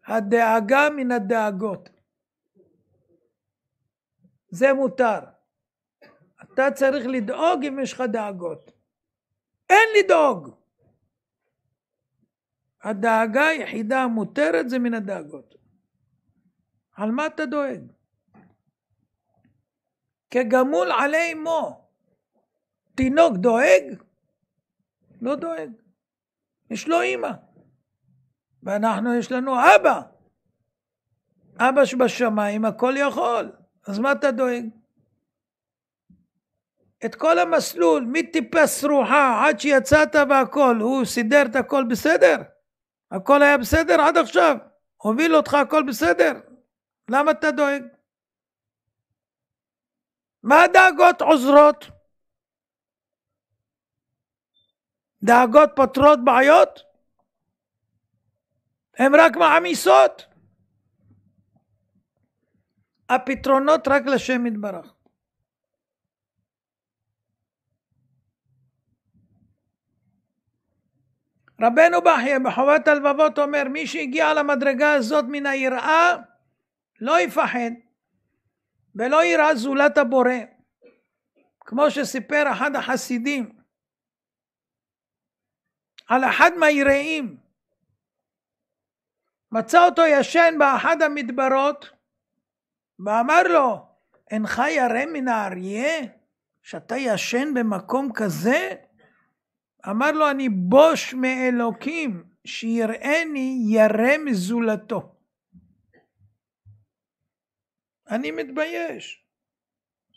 הדאגה מן הדאגות. זה מותר. אתה צריך לדאוג אם יש לך דאגות. אין לדאוג. הדאגה היחידה המותרת זה מן הדאגות. על מה אתה דואג? כגמול עלי אמו. תינוק דואג? לא דואג. יש לו אמא. ואנחנו יש לנו אבא. אבא שבשמיים הכל יכול. אז מה אתה דואג? את כל המסלול, מטיפס רוחה עד שיצאת והכל, הוא סידר את הכל בסדר? הכל היה בסדר עד עכשיו? הוביל אותך הכל בסדר? למה אתה דואג? מה הדאגות עוזרות? דאגות פותרות בעיות? הן רק מעמיסות. הפתרונות רק לשם יתברך. רבנו בחייא בחובת הלבבות אומר, מי שהגיע למדרגה הזאת מן היראה, לא יפחד, ולא יראה זולת הבורא. כמו שסיפר אחד החסידים, על אחד מהיראים, מצא אותו ישן באחד המדברות, ואמר לו, אינך ירא מן האריה, שאתה ישן במקום כזה? אמר לו, אני בוש מאלוקים, שיראני ירא מזולתו. אני מתבייש.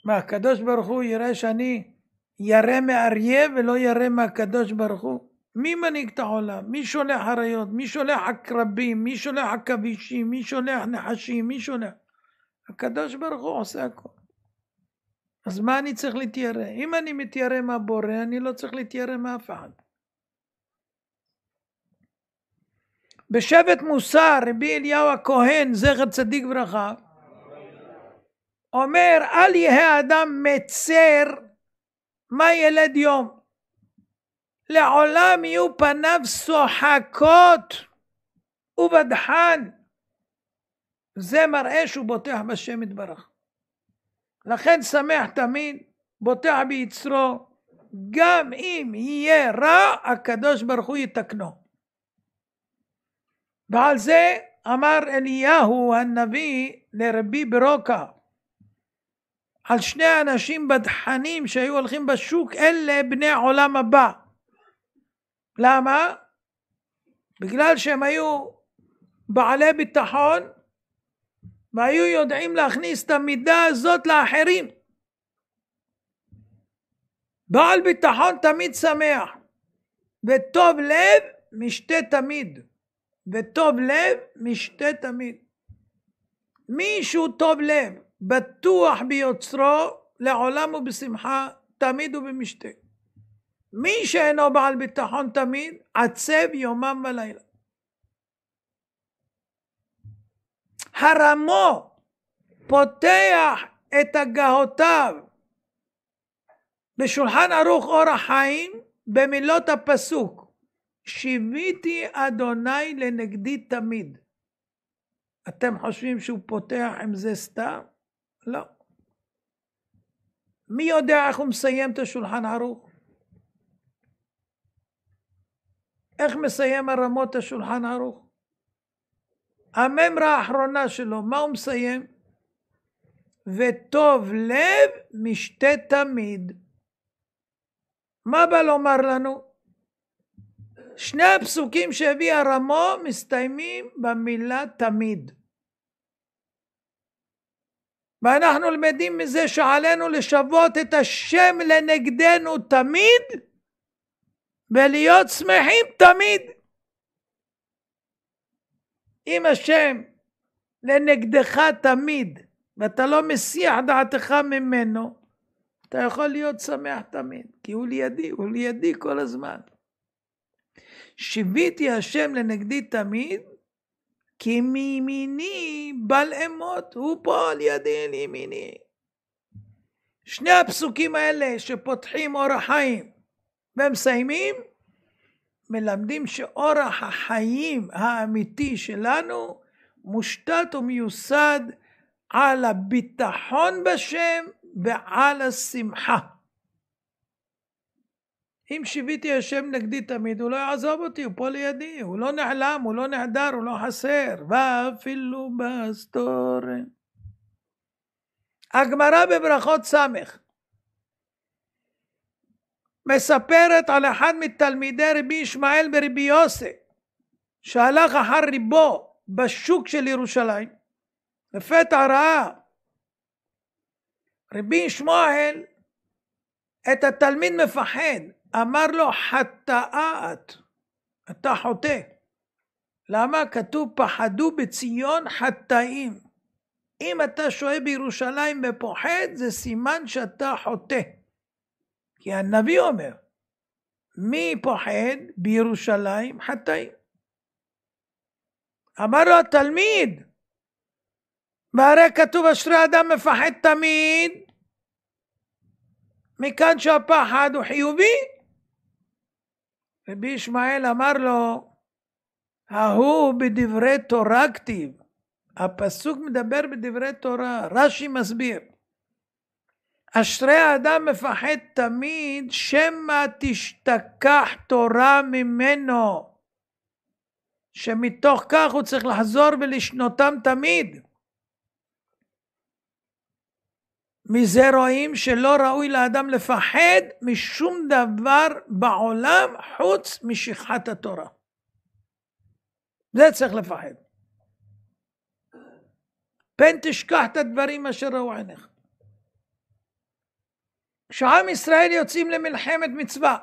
מה, הקדוש ברוך הוא יראה שאני ירא מאריה ולא ירא מהקדוש ברוך הוא? מי מנהיג את העולם? מי שולח אריות? מי שולח עקרבים? מי שולח עכבישים? מי שולח נחשים? מי שולח? הקדוש ברוך הוא עושה הכל. אז מה אני צריך להתיירא? אם אני מתיירא מהבורא, אני לא צריך להתיירא מאף אחד. בשבט מוסר, רבי אליהו הכהן, זכר צדיק ברכה, אומר, אל יהיה אדם מצר מה ילד יום. לעולם יהיו פניו שוחקות ובדחן. זה מראה שהוא בוטח בשם יתברך. לכן שמח תמיד, בוטח ביצרו, גם אם יהיה רע, הקדוש ברוך הוא יתקנו. ועל זה אמר אליהו הנביא לרבי ברוקה, על שני אנשים בדחנים שהיו הולכים בשוק, אלה בני עולם הבא. למה? בגלל שהם היו בעלי ביטחון, והיו יודעים להכניס את המידה הזאת לאחרים. בעל ביטחון תמיד שמח, וטוב לב משתה תמיד, וטוב לב משתה תמיד. מישהו טוב לב, בטוח ביוצרו, לעולם ובשמחה, תמיד ובמשתה. מי שאינו בעל ביטחון תמיד, עצב יומם ולילה. הרמו פותח את הגהותיו בשולחן ערוך אור החיים במילות הפסוק, שיביתי אדוני לנגדי תמיד. אתם חושבים שהוא פותח עם זה סתם? לא. מי יודע איך הוא מסיים את השולחן ערוך? איך מסיים הרמות השולחן ערוך? הממרה האחרונה שלו, מה הוא מסיים? וטוב לב משתה תמיד. מה בא לומר לנו? שני הפסוקים שהביא הרמו מסתיימים במילה תמיד. ואנחנו למדים מזה שעלינו לשוות את השם לנגדנו תמיד, ולהיות שמחים תמיד. אם השם לנגדך תמיד, ואתה לא מסיח דעתך ממנו, אתה יכול להיות שמח תמיד, כי הוא לידי כל הזמן. שיביתי השם לנגדי תמיד, כי מימיני בל אמות, הוא פה על ידי לימיני. שני הפסוקים האלה שפותחים אור החיים ומסיימים, מלמדים שאורח החיים האמיתי שלנו מושתת ומיוסד על הביטחון בשם ועל השמחה. אם שיביתי השם נגדי תמיד, הוא לא יעזוב אותי, הוא פה לידי, הוא לא נעלם, הוא לא נעדר, הוא לא חסר, ואפילו בסתורן. הגמרא בברכות סמך מספרת על אחד מתלמידי רבי ישמעאל ברבי יוסי, שהלך אחר ריבו בשוק של ירושלים, לפתע ראה רבי ישמעאל את התלמיד מפחד, אמר לו חטאת, אתה חוטא. למה? כתוב פחדו בציון חטאים. אם אתה שוהה בירושלים ופוחד, זה סימן שאתה חוטא. כי הנביא אומר, מי פוחד בירושלים חטאים? אמר לו התלמיד, והרי כתוב אשרי אדם מפחד תמיד, מכאן שהפחד הוא חיובי. רבי ישמעאל אמר לו, ההוא בדברי תורה כתיב, הפסוק מדבר בדברי תורה, רש"י מסביר, אשרי האדם מפחד תמיד, שמא תשתכח תורה ממנו, שמתוך כך הוא צריך לחזור ולשנותם תמיד. מזה רואים שלא ראוי לאדם לפחד משום דבר בעולם חוץ משכחת התורה. זה צריך לפחד. פן תשכח את הדברים אשר ראו עיניך. כשעם ישראל יוצאים למלחמת מצווה,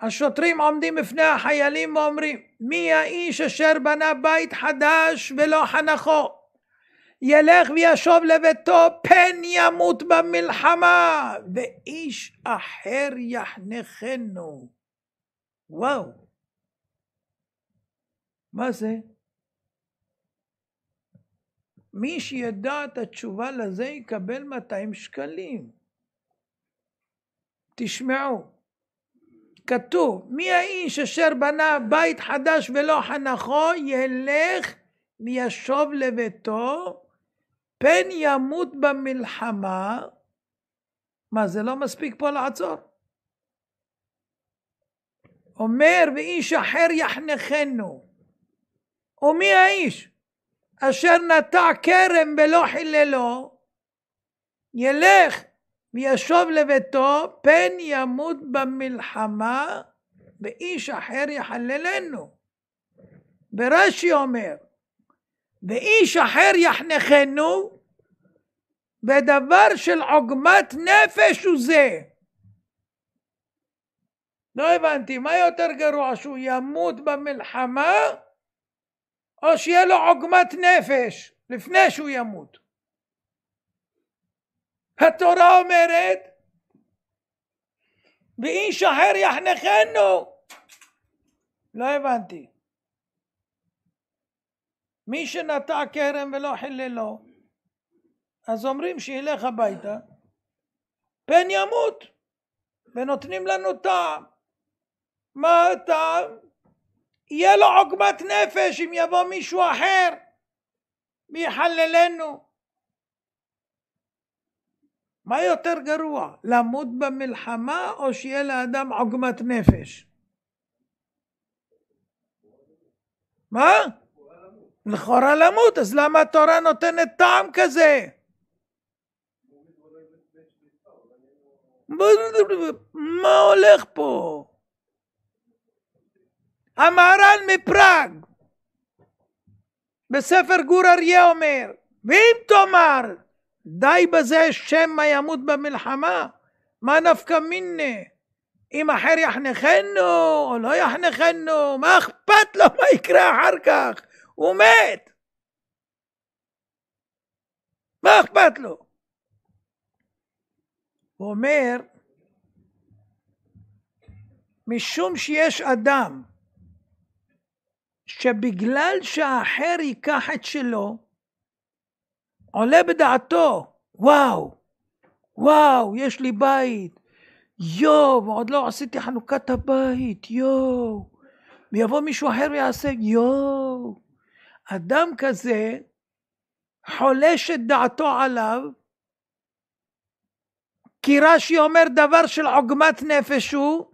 השוטרים עומדים בפני החיילים ואומרים, מי האיש אשר בנה בית חדש ולא חנכו? ילך וישוב לביתו, פן ימות במלחמה, ואיש אחר יחנכנו. וואו. מה זה? מי שידע את התשובה לזה יקבל 200 שקלים. תשמעו. כתוב, מי האיש אשר בנה בית חדש ולא חנכו, ילך וישוב לביתו, פן ימות במלחמה. מה, זה לא מספיק פה לעצור? אומר, ואיש אחר יחנכנו. ומי האיש אשר נטע כרם ולא חיללו, ילך וישוב לביתו, פן ימות במלחמה, ואיש אחר יחללנו. ורש"י אומר, ואיש אחר יחנכנו, בדבר של עוגמת נפש הוא זה. לא הבנתי, מה יותר גרוע, שהוא ימות במלחמה, או שיהיה לו עוגמת נפש לפני שהוא ימות? התורה אומרת, ואיש אחר יחנכנו. לא הבנתי. מי שנטע כרם ולא חיללו, אז אומרים שילך הביתה, פן ימות, ונותנים לנו טעם. מה הטעם? יהיה לו עוגמת נפש אם יבוא מישהו אחר ויחללנו. מה יותר גרוע, למות במלחמה או שיהיה לאדם עוגמת נפש? מה? לכאורה למות, אז למה התורה נותנת טעם כזה? מה הולך פה? המהר"ל מפראג בספר גור אריה אומר, ואם תאמר די בזה שמא ימות במלחמה, מה נפקא מינה? אם אחר יחנכנו או לא יחנכנו, מה אכפת לו מה יקרה אחר כך? הוא מת. מה אכפת לו? הוא אומר, משום שיש אדם שבגלל שהאחר ייקח את שלו, עולה בדעתו, וואו, יש לי בית, ועוד לא עשיתי חנוכת הבית, ויבוא מישהו אחר ויעשה, אדם כזה חולש את דעתו עליו, כי רש"י אומר דבר של עוגמת נפש הוא,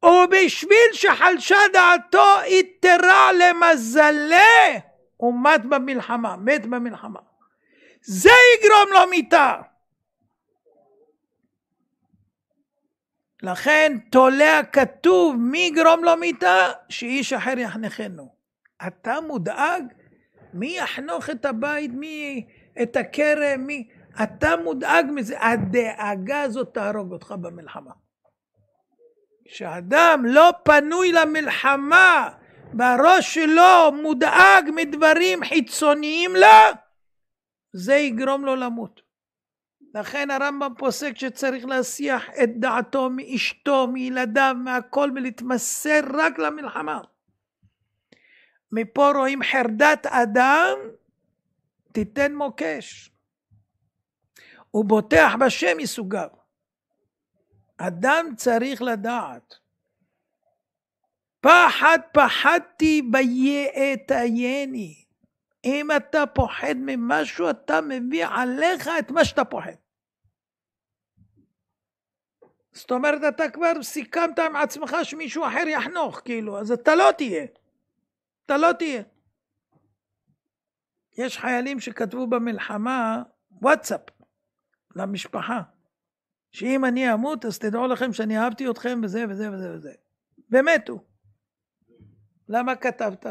ובשביל שחלשה דעתו יתרה למזלה, הוא מת במלחמה. זה יגרום לו מיתה. לכן תולה כתוב, מי יגרום לו מיתה? שאיש אחר יחנכנו. אתה מודאג? מי יחנוך את הבית? מי את הכרם? אתה מודאג מזה. הדאגה הזאת תהרוג אותך במלחמה. כשאדם לא פנוי למלחמה, בראש שלו מודאג מדברים חיצוניים לה, זה יגרום לו למות. לכן הרמב"ם פוסק שצריך להסיח את דעתו מאשתו, מילדיו, מהכל, ולהתמסר רק למלחמה. מפה רואים חרדת אדם תיתן מוקש, ובוטח בשם יסוגיו. אדם צריך לדעת, פחדתי ביאתייני. אם אתה פוחד ממשהו, אתה מביא עליך את מה שאתה פוחד. זאת אומרת, אתה כבר סיכמת עם עצמך שמישהו אחר יחנוך, אז אתה לא תהיה. יש חיילים שכתבו במלחמה וואטסאפ למשפחה, שאם אני אמות, אז תדעו לכם שאני אהבתי אתכם וזה וזה וזה וזה. ומתו. למה כתבת?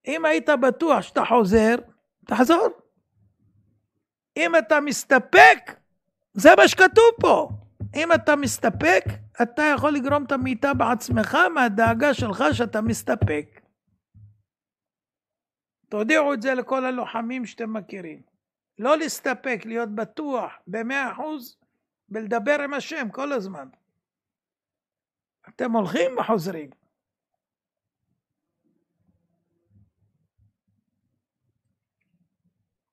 אם היית בטוח שאתה חוזר, תחזור. אם אתה מסתפק, זה מה שכתוב פה. אם אתה מסתפק, אתה יכול לגרום את המיטה בעצמך מהדאגה שלך שאתה מסתפק. תודיעו את זה לכל הלוחמים שאתם מכירים. לא להסתפק, להיות בטוח ב100% ולדבר עם השם כל הזמן. אתם הולכים וחוזרים.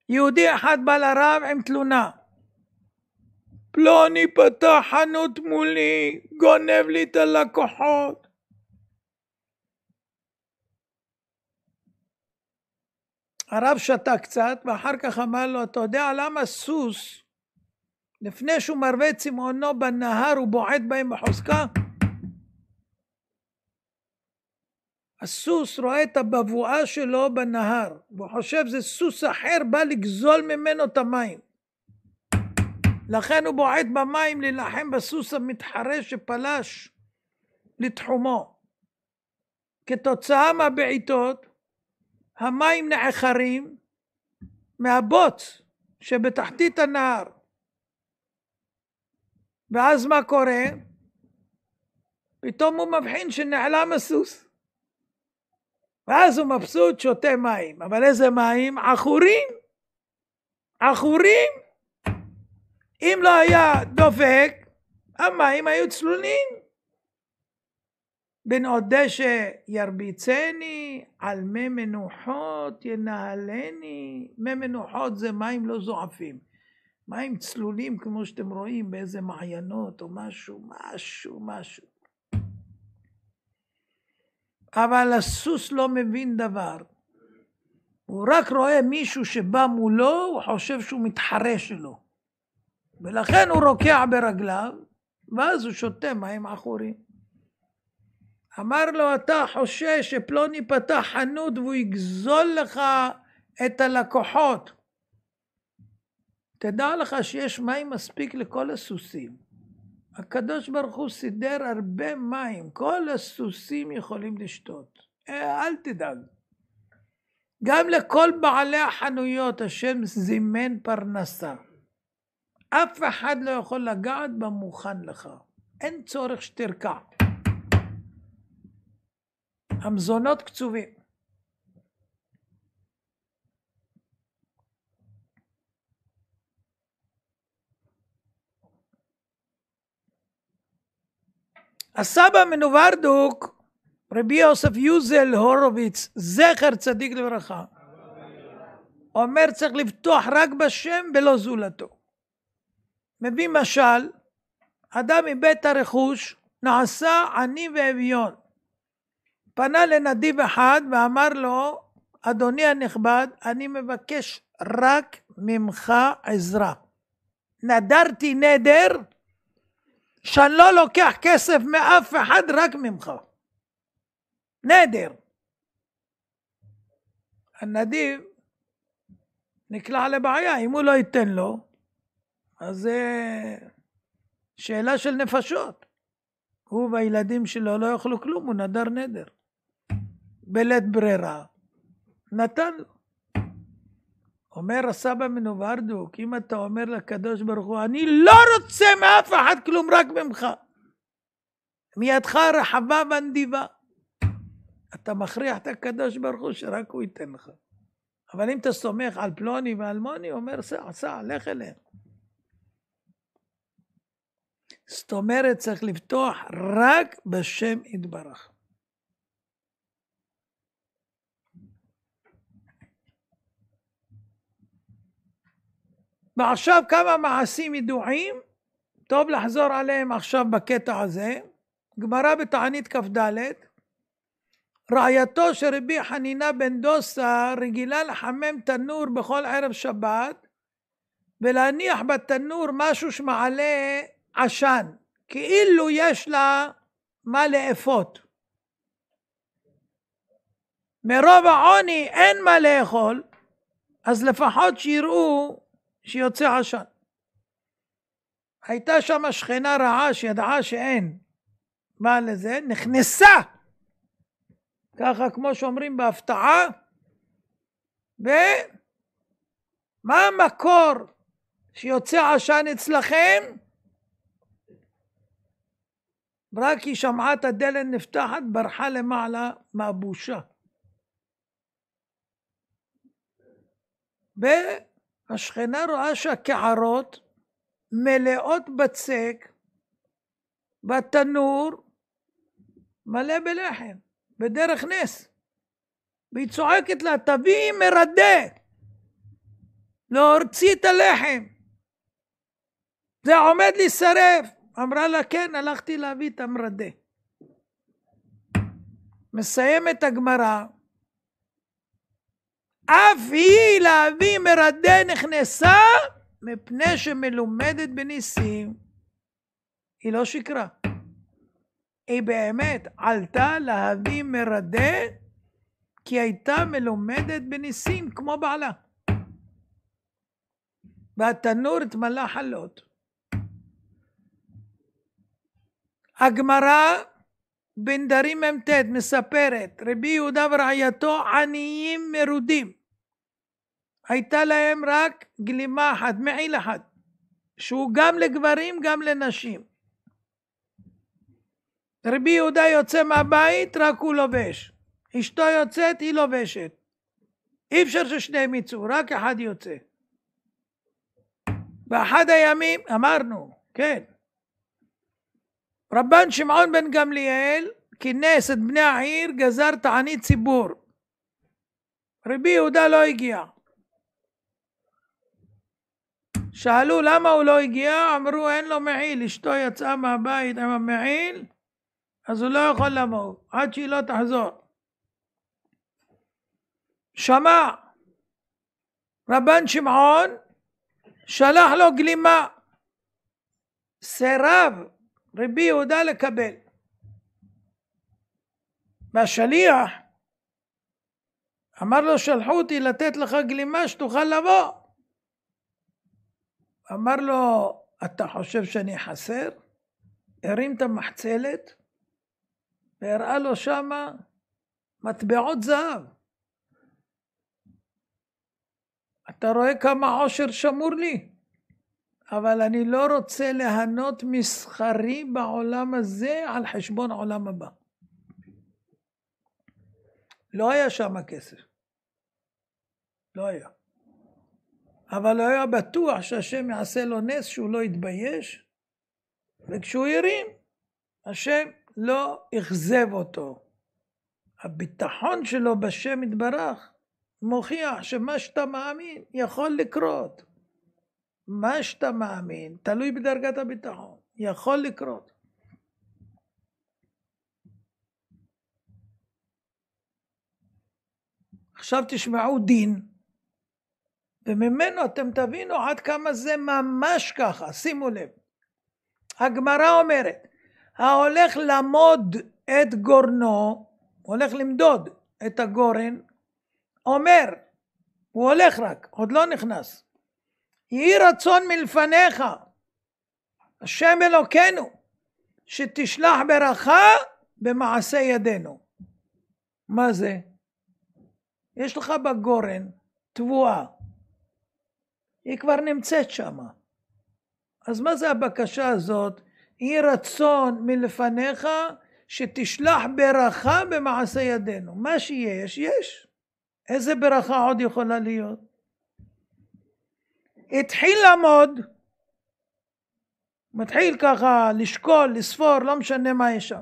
יהודי אחד בא לרב עם תלונה. פלוני פתח חנות מולי, גונב לי את הלקוחות. הרב שתה קצת ואחר כך אמר לו, אתה יודע למה סוס לפני שהוא מרווה צמאונו בנהר הוא בועט בהם בחוזקה? הסוס רואה את הבבואה שלו בנהר, והוא חושב זה סוס אחר בא לגזול ממנו את המים. לכן הוא בועט במים להילחם בסוס המתחרה שפלש לתחומו. כתוצאה מהבעיטות, המים נעכרים מהבוץ שבתחתית הנהר. ואז מה קורה? פתאום הוא מבחין שנעלם הסוס. ואז הוא מבסוט, שותה מים. אבל איזה מים? עכורים. עכורים. אם לא היה דופק, המים היו צלולים. בן עודשה ירביצני, על מי מנוחות ינהלני. מי מנוחות זה מים לא זועפים. מים צלולים כמו שאתם רואים באיזה מעיינות או משהו. אבל הסוס לא מבין דבר. הוא רק רואה מישהו שבא מולו, הוא חושב שהוא מתחרש לו. ולכן הוא רוקע ברגליו, ואז הוא שותה מים עכורים. אמר לו, אתה חושש שפלוני פתח חנות והוא יגזול לך את הלקוחות. תדע לך שיש מים מספיק לכל הסוסים. הקדוש ברוך הוא סידר הרבה מים, כל הסוסים יכולים לשתות. אל תדאג. גם לכל בעלי החנויות השם זימן פרנסה. אף אחד לא יכול לגעת במוכן לך. אין צורך שתרקע. המזונות קצובים. הסבא מנוברדוק, רבי יוסף יוזל הורוביץ, זכר צדיק לברכה, אומר צריך לפתוח רק בשם ולא זולתו. מביא משל, אדם מבית הרכוש נעשה עני ואביון. פנה לנדיב אחד ואמר לו, אדוני הנכבד, אני מבקש רק ממך עזרה. נדרתי נדר, שאני לא לוקח כסף מאף אחד, רק ממך. נדר. הנדיב נקלע לבעיה, אם הוא לא ייתן לו, אז זה שאלה של נפשות. הוא והילדים שלו לא יאכלו כלום, הוא נדר נדר. בלית ברירה, נתן לו. אומר הסבא מנוברדוק, אם אתה אומר לקדוש ברוך הוא, אני לא רוצה מאף אחד כלום, רק ממך. מידך רחבה ונדיבה. אתה מכריח את הקדוש ברוך הוא שרק הוא ייתן לך. אבל אם אתה סומך על פלוני ואלמוני, הוא אומר, סע, לך אליהם. זאת אומרת, צריך לפתוח רק בשם יתברך. ועכשיו כמה מעשים ידועים, טוב לחזור עליהם עכשיו בקטע הזה. גמרא בתענית כ"ד, רעייתו של רבי חנינה בן דוסה רגילה לחמם תנור בכל ערב שבת, ולהניח בתנור משהו שמעלה עשן, כאילו יש לה מה לאפות. מרוב העוני אין מה לאכול, אז לפחות שיראו שיוצא עשן. הייתה שם שכנה רעה שידעה שאין מה לזה, נכנסה, ככה כמו שאומרים בהפתעה, ומה המקור שיוצא עשן אצלכם? רק היא שמעה את הדלת נפתחת, ברחה למעלה מהבושה. והשכנה רואה שהקערות מלאות בצק, בתנור מלא בלחם, בדרך נס. והיא צועקת לה, תביאי מרדה, להוציא את הלחם. זה עומד להישרף. אמרה לה, כן, הלכתי להביא את המרדה. מסיימת הגמרא, אף היא להביא מרדה נכנסה, מפני שמלומדת בניסים. היא לא שקרה. היא באמת עלתה להביא מרדה, כי הייתה מלומדת בניסים כמו בעלה. והתנור התמלא חלות. הגמרא בנדרים מ"ט מספרת, רבי יהודה ורעייתו עניים מרודים. הייתה להם רק גלימה אחת, מעיל אחד, שהוא גם לגברים גם לנשים. רבי יהודה יוצא מהבית, רק הוא לובש. אשתו יוצאת, היא לובשת. אי אפשר ששניהם יצאו, רק אחד יוצא. באחד הימים, אמרנו, כן, רבן שמעון בן גמליאל כינס את בני העיר, גזר תענית ציבור. רבי יהודה לא הגיע. שאלו למה הוא לא הגיע, אמרו אין לו מעיל, אשתו יצאה מהבית עם המעיל, אז הוא לא יכול לבוא, עד שהיא לא תחזור. שמע, רבן שמעון שלח לו גלימה, סירב רבי יהודה לקבל. והשליח אמר לו, שלחו אותי לתת לך גלימה שתוכל לבוא. אמר לו, אתה חושב שאני חסר? הרים את המחצלת והראה לו שמה מטבעות זהב. אתה רואה כמה עושר שמור לי? אבל אני לא רוצה ליהנות מסחרי בעולם הזה על חשבון העולם הבא. לא היה שם כסף. לא היה. אבל הוא היה בטוח שהשם יעשה לו נס שהוא לא יתבייש, וכשהוא ירים, השם לא יחזב אותו. הביטחון שלו בשם יתברך מוכיח שמה שאתה מאמין יכול לקרות. מה שאתה מאמין, תלוי בדרגת הביטחון, יכול לקרות. עכשיו תשמעו דין, וממנו אתם תבינו עד כמה זה ממש ככה. שימו לב, הגמרא אומרת, ההולך למוד את גורנו, הולך למדוד את הגורן, אומר, הוא הולך רק, עוד לא נכנס, יהי רצון מלפניך, השם אלוקינו, שתשלח ברכה במעשה ידינו. מה זה? יש לך בגורן תבואה, היא כבר נמצאת שם. אז מה זה הבקשה הזאת? יהי רצון מלפניך, שתשלח ברכה במעשה ידינו. מה שיש, יש. איזה ברכה עוד יכולה להיות? התחיל לעמוד, מתחיל ככה לשקול, לספור, לא משנה מה יש שם.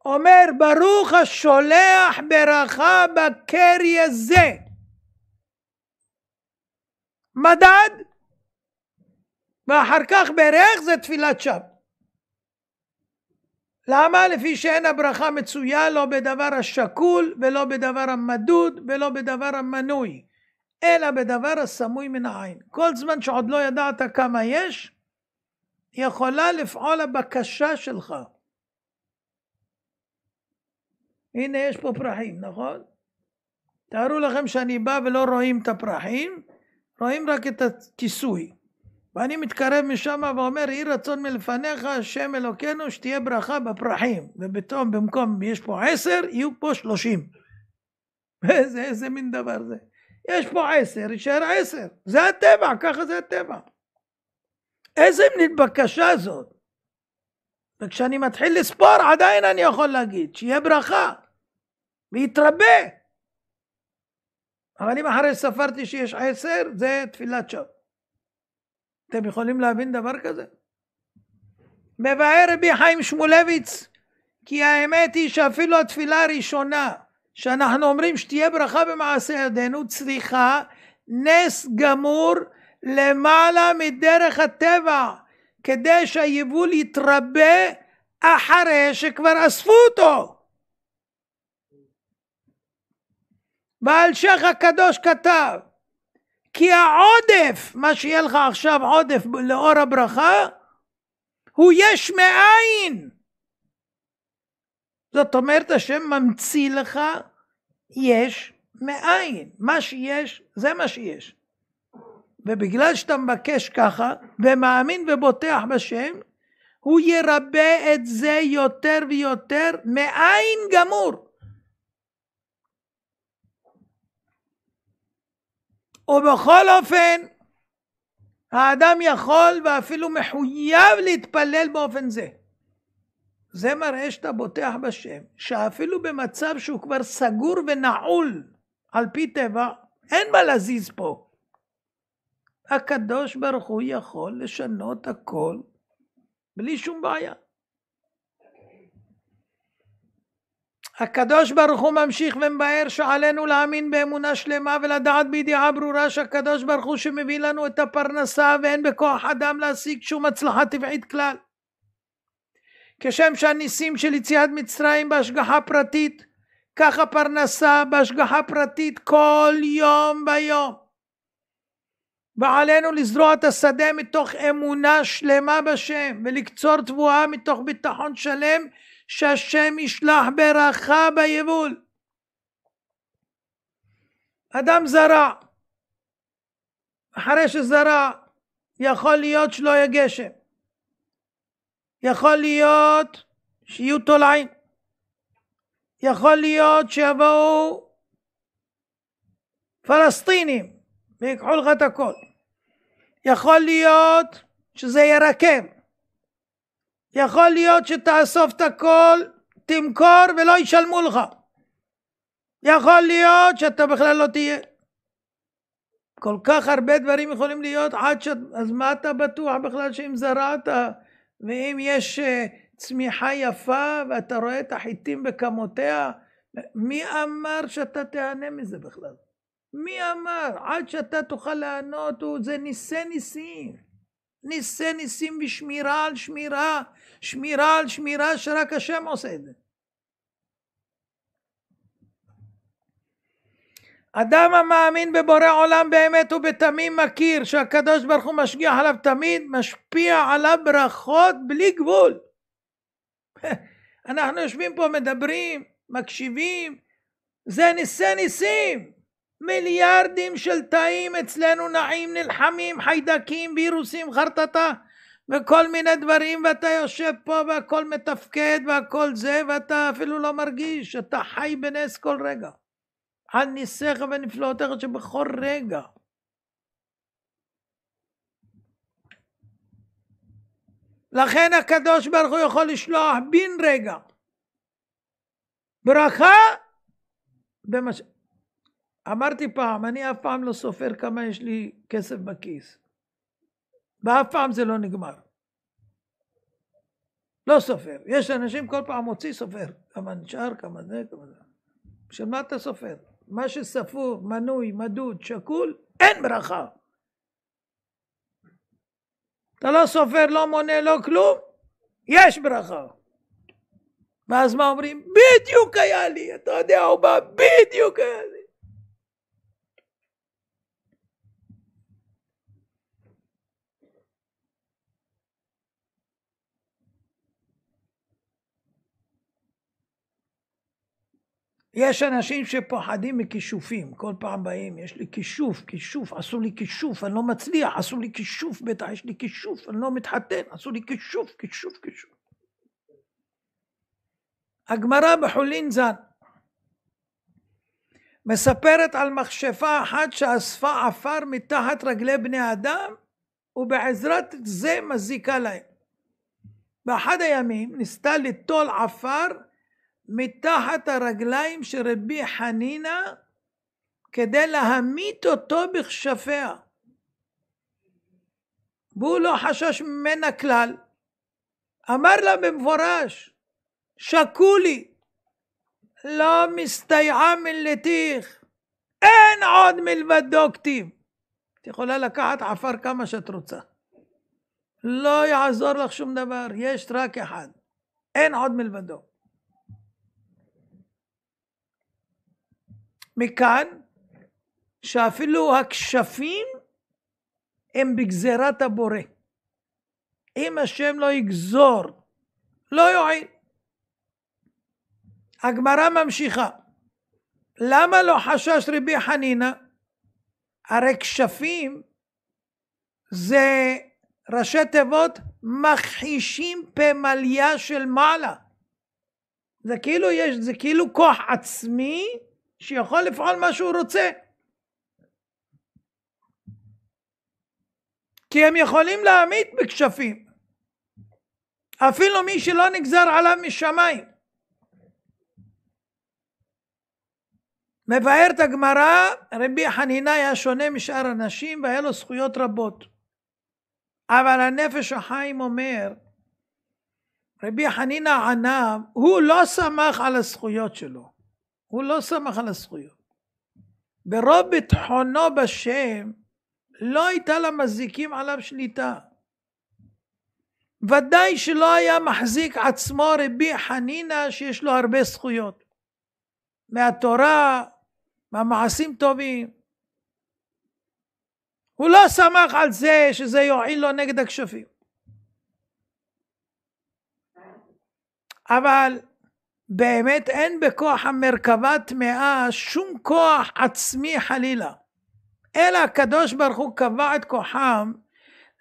אומר, ברוך השולח ברכה בקרי הזה. מדד, ואחר כך ברך זה תפילת שווא. למה? לפי שאין הברכה מצויה לא בדבר השקול, ולא בדבר המדוד, ולא בדבר המנוי, אלא בדבר הסמוי מן העין. כל זמן שעוד לא ידעת כמה יש, יכולה לפעול הבקשה שלך. הנה יש פה פרחים, נכון? תארו לכם שאני בא ולא רואים את הפרחים, רואים רק את הכיסוי. ואני מתקרב משם ואומר, יהי רצון מלפניך, השם אלוקינו, שתהיה ברכה בפרחים. ובתום, במקום יש פה 10, יהיו פה 30. איזה מין דבר זה? יש פה 10, יישאר 10. זה הטבע, ככה זה הטבע. איזה מין בקשה זאת? וכשאני מתחיל לספור, עדיין אני יכול להגיד, שיהיה ברכה. ויתרבה. אבל אם אחרי ספרתי שיש 10, זה תפילת שווא. אתם יכולים להבין דבר כזה? מבאר רבי חיים שמואלביץ, כי האמת היא שאפילו התפילה הראשונה, שאנחנו אומרים שתהיה ברכה במעשה ידינו, צריכה נס גמור למעלה מדרך הטבע, כדי שהיבול יתרבה אחרי שכבר אספו אותו. בעל שייח הקדוש כתב, כי העודף, מה שיהיה לך עכשיו עודף לאור הברכה, הוא יש מאין. זאת אומרת, השם ממציא לך יש מאין. מה שיש, זה מה שיש. ובגלל שאתה מבקש ככה, ומאמין ובוטח בשם, הוא ירבה את זה יותר ויותר מאין גמור. ובכל אופן, האדם יכול ואפילו מחויב להתפלל באופן זה. זה מראה שאתה בוטח בשם, שאפילו במצב שהוא כבר סגור ונעול על פי טבע, אין מה להזיז פה. הקדוש ברוך הוא יכול לשנות הכל בלי שום בעיה. הקדוש ברוך הוא ממשיך ומבאר שעלינו להאמין באמונה שלמה ולדעת בידיעה ברורה שהקדוש ברוך הוא שמביא לנו את הפרנסה ואין בכוח אדם להשיג שום הצלחה טבעית כלל. כשם שהניסים של יציאת מצרים בהשגחה פרטית, כך הפרנסה בהשגחה פרטית כל יום ביום. ועלינו לזרוע את השדה מתוך אמונה שלמה בשם ולקצור תבואה מתוך ביטחון שלם שהשם ישלח ברכה ביבול. אדם זרע, אחרי שזרע יכול להיות שלא יהיה גשם, יכול להיות שיהיו תולעים, יכול להיות שיבואו פלסטינים ויקחו לך את הכל, יכול להיות שזה ירקב, יכול להיות שתאסוף את הכל, תמכור ולא ישלמו לך, יכול להיות שאתה בכלל לא תהיה. כל כך הרבה דברים יכולים להיות אז מה אתה בטוח בכלל שאם זרעת ואם יש צמיחה יפה ואתה רואה את החיטים בכמותיה, מי אמר שאתה תהנה מזה בכלל? מי אמר? עד שאתה תוכל לענות, זה ניסי ניסים. ניסי ניסים ושמירה על שמירה, שמירה על שמירה שרק השם עושה את זה. אדם המאמין בבורא עולם באמת ובתמים מכיר שהקדוש ברוך הוא משגיח עליו תמיד, משפיע עליו ברכות בלי גבול. אנחנו יושבים פה מדברים, מקשיבים, זה ניסי ניסים. מיליארדים של תאים אצלנו נעים, נלחמים, חיידקים, וירוסים, חרטטה וכל מיני דברים, ואתה יושב פה והכל מתפקד והכל זה, ואתה אפילו לא מרגיש, אתה חי בנס כל רגע. על ניסיך ונפלאותיך שבכל רגע. לכן הקדוש ברוך הוא יכול לשלוח בין רגע ברכה אמרתי פעם, אני אף פעם לא סופר כמה יש לי כסף בכיס, ואף פעם זה לא נגמר, לא סופר. יש אנשים כל פעם מוציא סופר, כמה נשאר, כמה זה, כמה זה. בשביל מה אתה סופר? מה שספור, מנוי, מדוד, שקול, אין ברכה. אתה לא סופר, לא מונה, לא כלום, יש ברכה. ואז מה אומרים? בדיוק היה לי, אתה יודע, הוא בא, בדיוק היה לי. יש אנשים שפוחדים מכישופים, כל פעם באים, יש לי כישוף, עשו לי כישוף, אני לא מצליח, עשו לי כישוף, בטח יש לי כישוף, אני לא מתחתן, עשו לי כישוף. הגמרא בחולין ז"ן מספרת על מכשפה אחת שאספה עפר מתחת רגלי בני אדם, ובעזרת זה מזיקה להם. באחד הימים ניסתה ליטול עפר מתחת הרגליים של רבי חנינה כדי להמית אותו בכשפיה, והוא לא חשש ממנה כלל. אמר לה במפורש, שקולי, לא מסתייעה מלתיך, אין עוד מלבדו כתיב. את יכולה לקחת עפר כמה שאת רוצה, לא יעזור לך שום דבר, יש רק אחד, אין עוד מלבדו. מכאן שאפילו הכשפים הם בגזירת הבורא. אם השם לא יגזור, לא יועיל. הגמרא ממשיכה. למה לא חשש רבי חנינה? הרי כשפים זה ראשי תיבות מכחישים פמליה של מעלה. זה כאילו כוח עצמי שיכול לפעול מה שהוא רוצה. כי הם יכולים להמית בכשפים. אפילו מי שלא נגזר עליו משמיים. מבארת הגמרא, רבי חנינא היה שונה משאר אנשים והיה לו זכויות רבות. אבל הנפש החיים אומר, רבי חנינא ענה, הוא לא שמח על הזכויות שלו. הוא לא שמח על הזכויות. ברוב ביטחונו בשם, לא הייתה למזיקים עליו שליטה. ודאי שלא היה מחזיק עצמו רבי חנינא שיש לו הרבה זכויות. מהתורה, מהמעשים טובים. הוא לא שמח על זה שזה יועיל לו נגד הכשפים. אבל באמת אין בכוח המרכבה טמאה שום כוח עצמי חלילה. אלא הקדוש ברוך הוא קבע את כוחם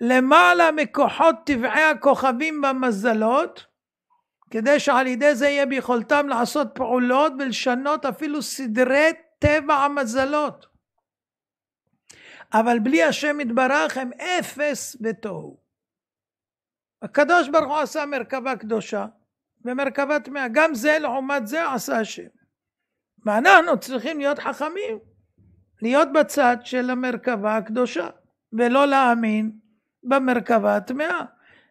למעלה מכוחות טבעי הכוכבים במזלות, כדי שעל ידי זה יהיה ביכולתם לעשות פעולות ולשנות אפילו סדרי טבע המזלות. אבל בלי השם יתברך הם אפס בתוהו. הקדוש ברוך הוא עשה מרכבה קדושה ומרכבה טמאה. גם זה לעומת זה עשה השם. ואנחנו צריכים להיות חכמים, להיות בצד של המרכבה הקדושה, ולא להאמין במרכבה הטמאה.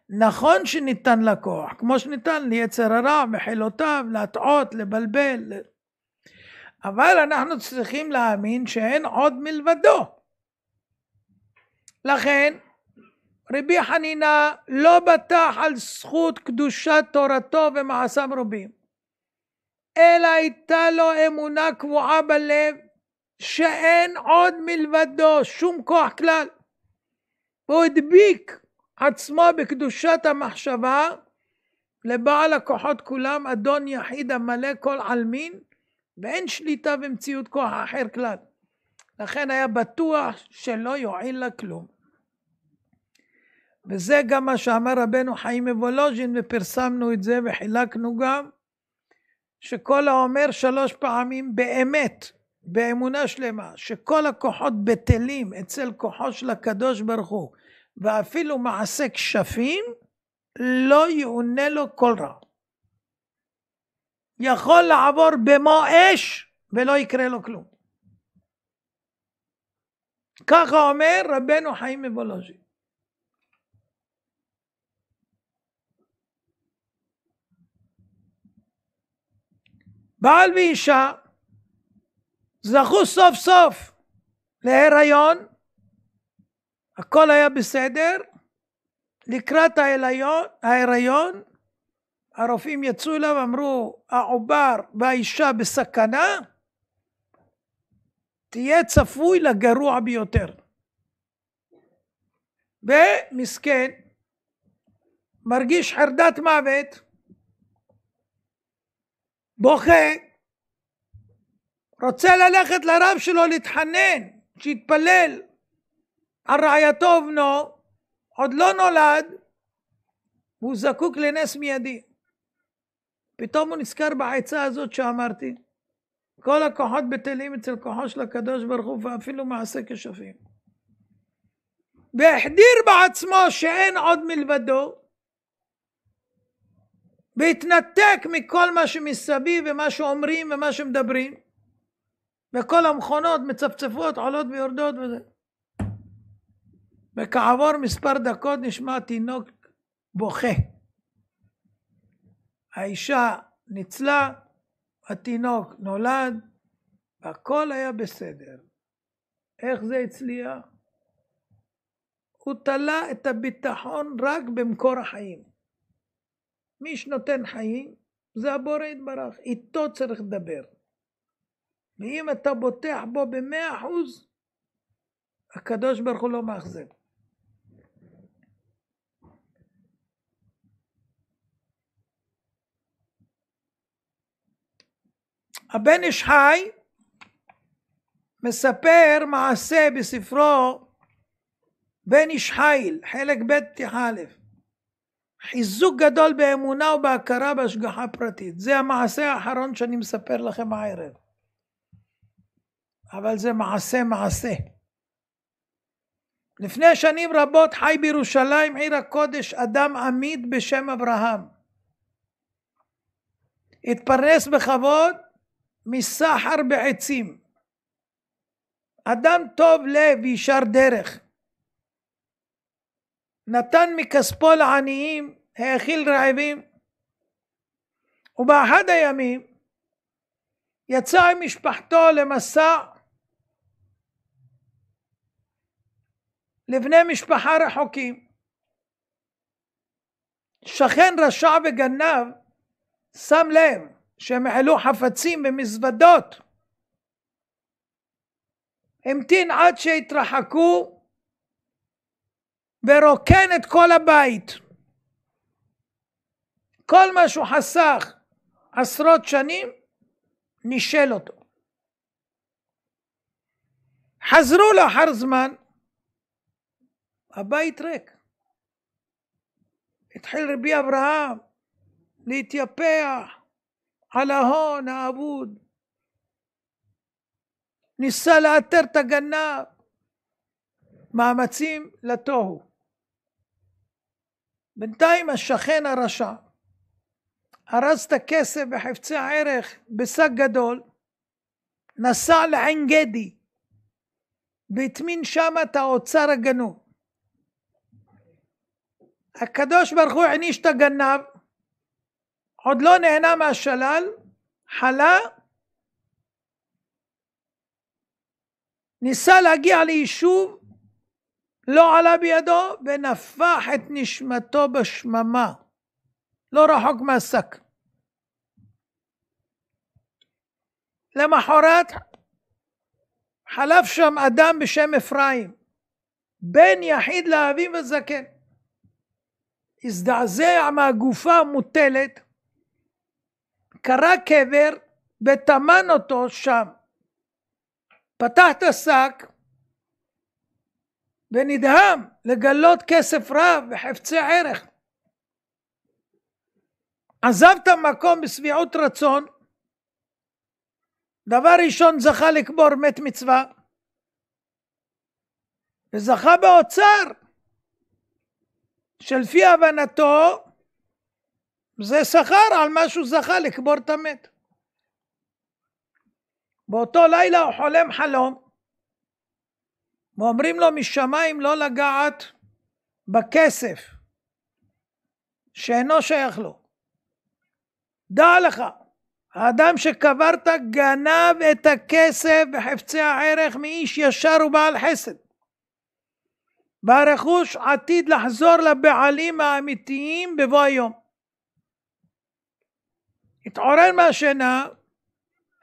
נכון שניתן לה כוח, כמו שניתן ליצר הרע בחילותיו, להטעות, לבלבל. אבל אנחנו צריכים להאמין שאין עוד מלבדו. לכן, רבי חנינא לא בטח על זכות קדושת תורתו ומעשיו רבים, אלא הייתה לו אמונה קבועה בלב, שאין עוד מלבדו שום כוח כלל. והוא הדביק עצמו בקדושת המחשבה לבעל הכוחות כולם, אדון יחיד המלא כל עלמין, ואין שליטה במציאות כוח אחר כלל. לכן היה בטוח שלא יועיל לה כלום. וזה גם מה שאמר רבנו חיים מוולוז'ין, ופרסמנו את זה וחילקנו גם, שכל האומר 3 פעמים באמת, באמונה שלמה, שכל הכוחות בטלים אצל כוחו של הקדוש ברוך הוא, ואפילו מעשה כשפים, לא יעונה לו כל רע. יכול לעבור במו אש, ולא יקרה לו כלום. ככה אומר רבנו חיים מוולוז'ין. בעל ואישה זכו סוף סוף להיריון, הכל היה בסדר. לקראת ההיריון הרופאים יצאו אליו, אמרו העובר והאישה בסכנה, תהיה צפוי לגרוע ביותר. ומסכן מרגיש חרדת מוות, בוכה, רוצה ללכת לרב שלו להתחנן, שיתפלל על רעייתו ובנו, עוד לא נולד, והוא זקוק לנס מיידי. פתאום הוא נזכר בעצה הזאת שאמרתי, כל הכוחות בטלים אצל כוחו של הקדוש ברוך הוא, ואפילו מעשה כשפים. והחדיר בעצמו שאין עוד מלבדו, והתנתק מכל מה שמסביב ומה שאומרים ומה שמדברים, וכל המכונות מצפצפות, עולות ויורדות וזה. וכעבור מספר דקות נשמע תינוק בוכה. האישה ניצלה, התינוק נולד, והכל היה בסדר. איך זה הצליח? הוא תלה את הביטחון רק במקור החיים. מי שנותן חיים זה הבורא יתברך, איתו צריך לדבר. ואם אתה בוטח בו ב100%, הקדוש ברוך הוא לא מאכזב. הבן איש חי מספר מעשה בספרו בן איש חיל, חלק ב' פתיחה א', חיזוק גדול באמונה ובהכרה בהשגחה פרטית. זה המעשה האחרון שאני מספר לכם הערב, אבל זה מעשה. לפני שנים רבות חי בירושלים עיר הקודש אדם עמיד בשם אברהם. התפרנס בכבוד מסחר בעצים. אדם טוב לב וישר דרך. נתן מכספו לעניים, האכיל רעבים. ובאחד הימים יצא עם משפחתו למסע לבני משפחה רחוקים. שכן רשע וגנב שם לב שהם העלו חפצים במזוודות. המתין עד שהתרחקו ורוקן את כל הבית. כל מה שהוא חסך עשרות שנים נישל אותו. חזרו לאחר זמן, הבית ריק. התחיל רבי אברהם להתייפח על ההון האבוד. ניסה לאתר את הגנב. מאמצים לתוהו. בינתיים השכן הרשע ארז את הכסף בחפצי הערך בשק גדול, נסע לעין גדי והטמין שם את האוצר הגנוב. הקדוש ברוך הוא העניש את הגנב, עוד לא נהנה מהשלל, חלה, ניסה להגיע ליישוב, לא עלה בידו ונפח את נשמתו בשממה, לא רחוק מהשק. למחרת חלף שם אדם בשם אפרים, בן יחיד לאביו וזקן. הזדעזע מהגופה המוטלת, קרא קבר וטמן אותו שם. פתח את השק ונדהם לגלות כסף רב וחפצי ערך. עזב את המקום בשביעות רצון. דבר ראשון זכה לקבור מת מצווה, וזכה באוצר שלפי הבנתו זה שכר על מה שהוא זכה לקבור את המת. באותו לילה הוא חולם חלום, ואומרים לו משמיים לא לגעת בכסף שאינו שייך לו. דע לך, האדם שקברת גנב את הכסף וחפצי הערך מאיש ישר ובעל חסד, והרכוש עתיד לחזור לבעלים האמיתיים בבוא היום. התעורר מהשינה,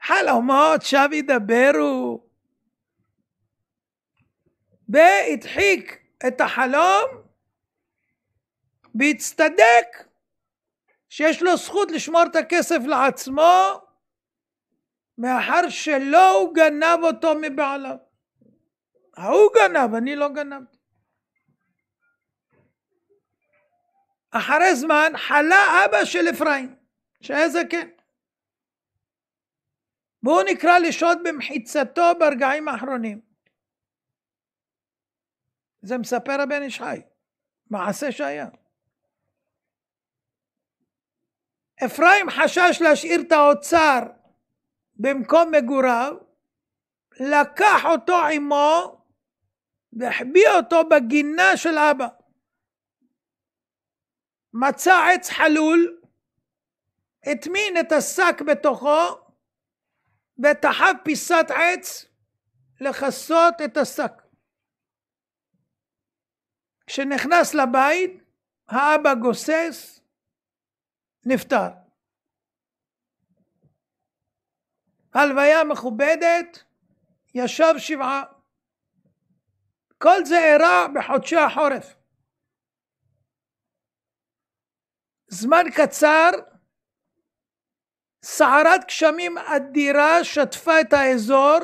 חלומות שב ידברו, והדחיק את החלום והצטדק שיש לו זכות לשמור את הכסף לעצמו, מאחר שלא הוא גנב אותו מבעליו. הוא גנב, אני לא גנבתי. אחרי זמן חלה אבא של אפרים, שהיה זקן, והוא נקרא לשהות במחיצתו ברגעים האחרונים. זה מספר הבן איש חי, מעשה שהיה. אפרים חשש להשאיר את האוצר במקום מגוריו, לקח אותו עמו והחביא אותו בגינה של אבא. מצא עץ חלול, הטמין את השק בתוכו ותחב פיסת עץ לכסות את השק. כשנכנס לבית, האבא גוסס, נפטר. הלוויה מכובדת, ישב שבעה. כל זה אירע בחודשי החורף. זמן קצר, סערת גשמים אדירה שטפה את האזור.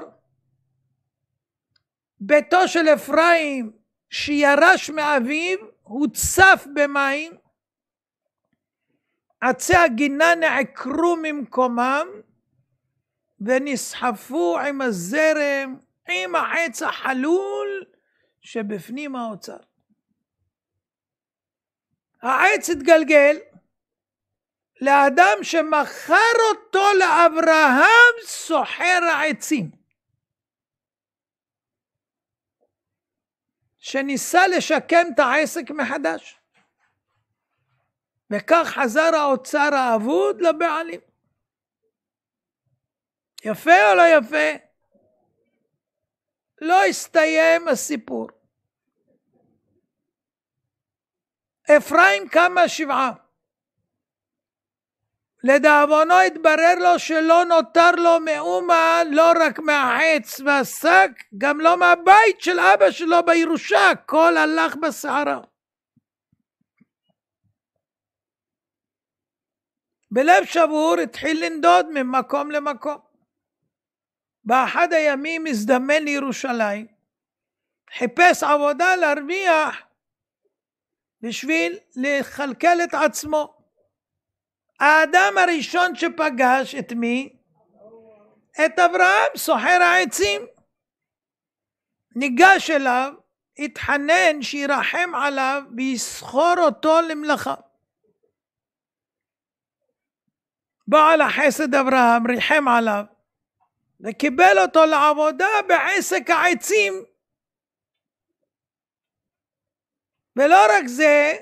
ביתו של אפרים שירש מאביו, הוצף במים, עצי הגינה נעקרו ממקומם, ונסחפו עם הזרם, עם העץ החלול שבפנים האוצר. העץ התגלגל לאדם שמכר אותו לאברהם סוחר העצים, שניסה לשקם את העסק מחדש, וכך חזר האוצר האבוד לבעלים. יפה או לא יפה? לא הסתיים הסיפור. אפרים קם מהשבעה. לדאבונו התברר לו שלא נותר לו מאומה, לא רק מהעץ והשק, גם לא מהבית של אבא שלו בירושה, הכל הלך בסערה. בלב שבור התחיל לנדוד ממקום למקום. באחד הימים הזדמן לירושלים, חיפש עבודה להרוויח בשביל לכלכל את עצמו. האדם הראשון שפגש את מי? את אברהם, סוחר העצים. ניגש אליו, התחנן שירחם עליו ויסחור אותו למלאכה. בעל החסד אברהם ריחם עליו וקיבל אותו לעבודה בעסק העצים. ולא רק זה,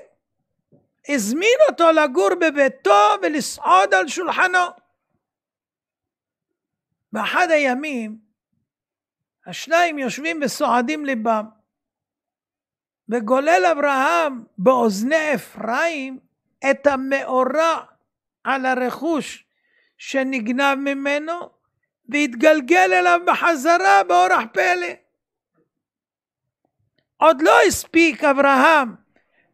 הזמין אותו לגור בביתו ולסעוד על שולחנו. באחד הימים השניים יושבים וסועדים ליבם, וגולל אברהם באוזני אפרים את המאורע על הרכוש שנגנב ממנו, והתגלגל אליו בחזרה באורח פלא. עוד לא הספיק אברהם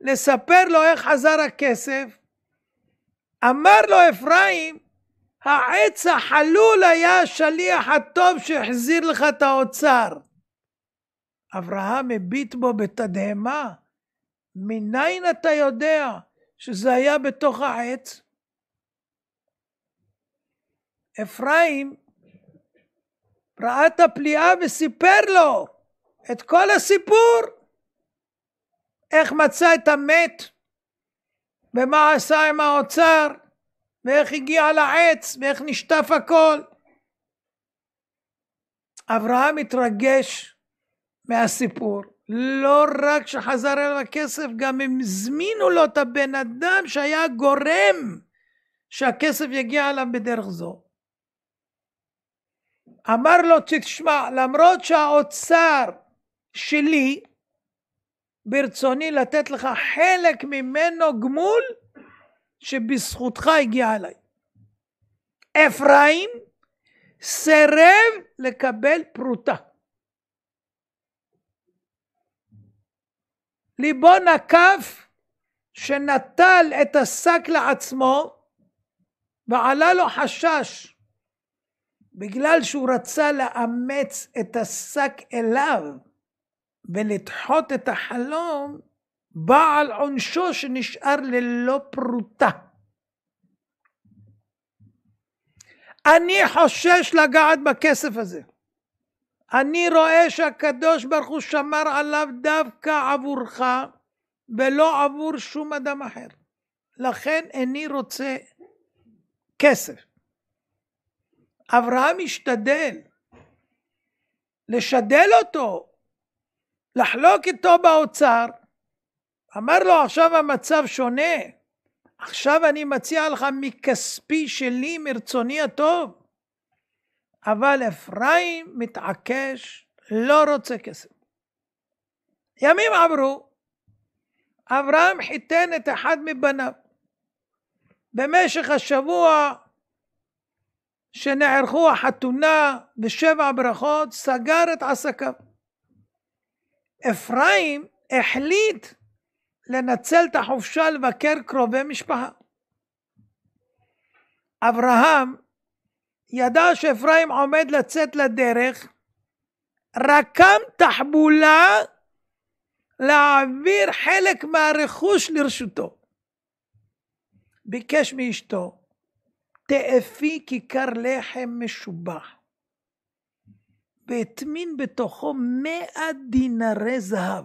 לספר לו איך חזר הכסף, אמר לו אפרים, העץ החלול היה השליח הטוב שהחזיר לך את האוצר. אברהם הביט בו בתדהמה, מניין אתה יודע שזה היה בתוך העץ? אפרים ראה את הפליאה וסיפר לו את כל הסיפור, איך מצא את המת, ומה עשה עם האוצר, ואיך הגיע לעץ, ואיך נשטף הכל. אברהם התרגש מהסיפור, לא רק שחזר אליו הכסף, גם הם הזמינו לו את הבן אדם שהיה גורם שהכסף יגיע אליו בדרך זו. אמר לו, תשמע, למרות שהאוצר שלי, ברצוני לתת לך חלק ממנו גמול שבזכותך הגיע אליי. אפרים סירב לקבל פרוטה. ליבו נקף שנטל את השק לעצמו, ועלה לו חשש, בגלל שהוא רצה לאמץ את השק אליו ולדחות את החלום, בא על עונשו שנשאר ללא פרוטה. אני חושש לגעת בכסף הזה. אני רואה שהקדוש ברוך הוא שמר עליו דווקא עבורך ולא עבור שום אדם אחר. לכן איני רוצה כסף. אברהם השתדל לשדל אותו, לחלוק איתו באוצר. אמר לו, עכשיו המצב שונה, עכשיו אני מציע לך מכספי שלי, מרצוני הטוב. אבל אפרים מתעקש, לא רוצה כסף. ימים עברו, אברהם חיתן את אחד מבניו. במשך השבוע שנערכו החתונה ב7 ברכות, סגר את עסקיו. אפרים החליט לנצל את החופשה לבקר קרובי משפחה. אברהם ידע שאפרים עומד לצאת לדרך, רקם תחבולה להעביר חלק מהרכוש לרשותו. ביקש מאשתו, תאפי כיכר לחם משובח, והטמין בתוכו 100 דינרי זהב.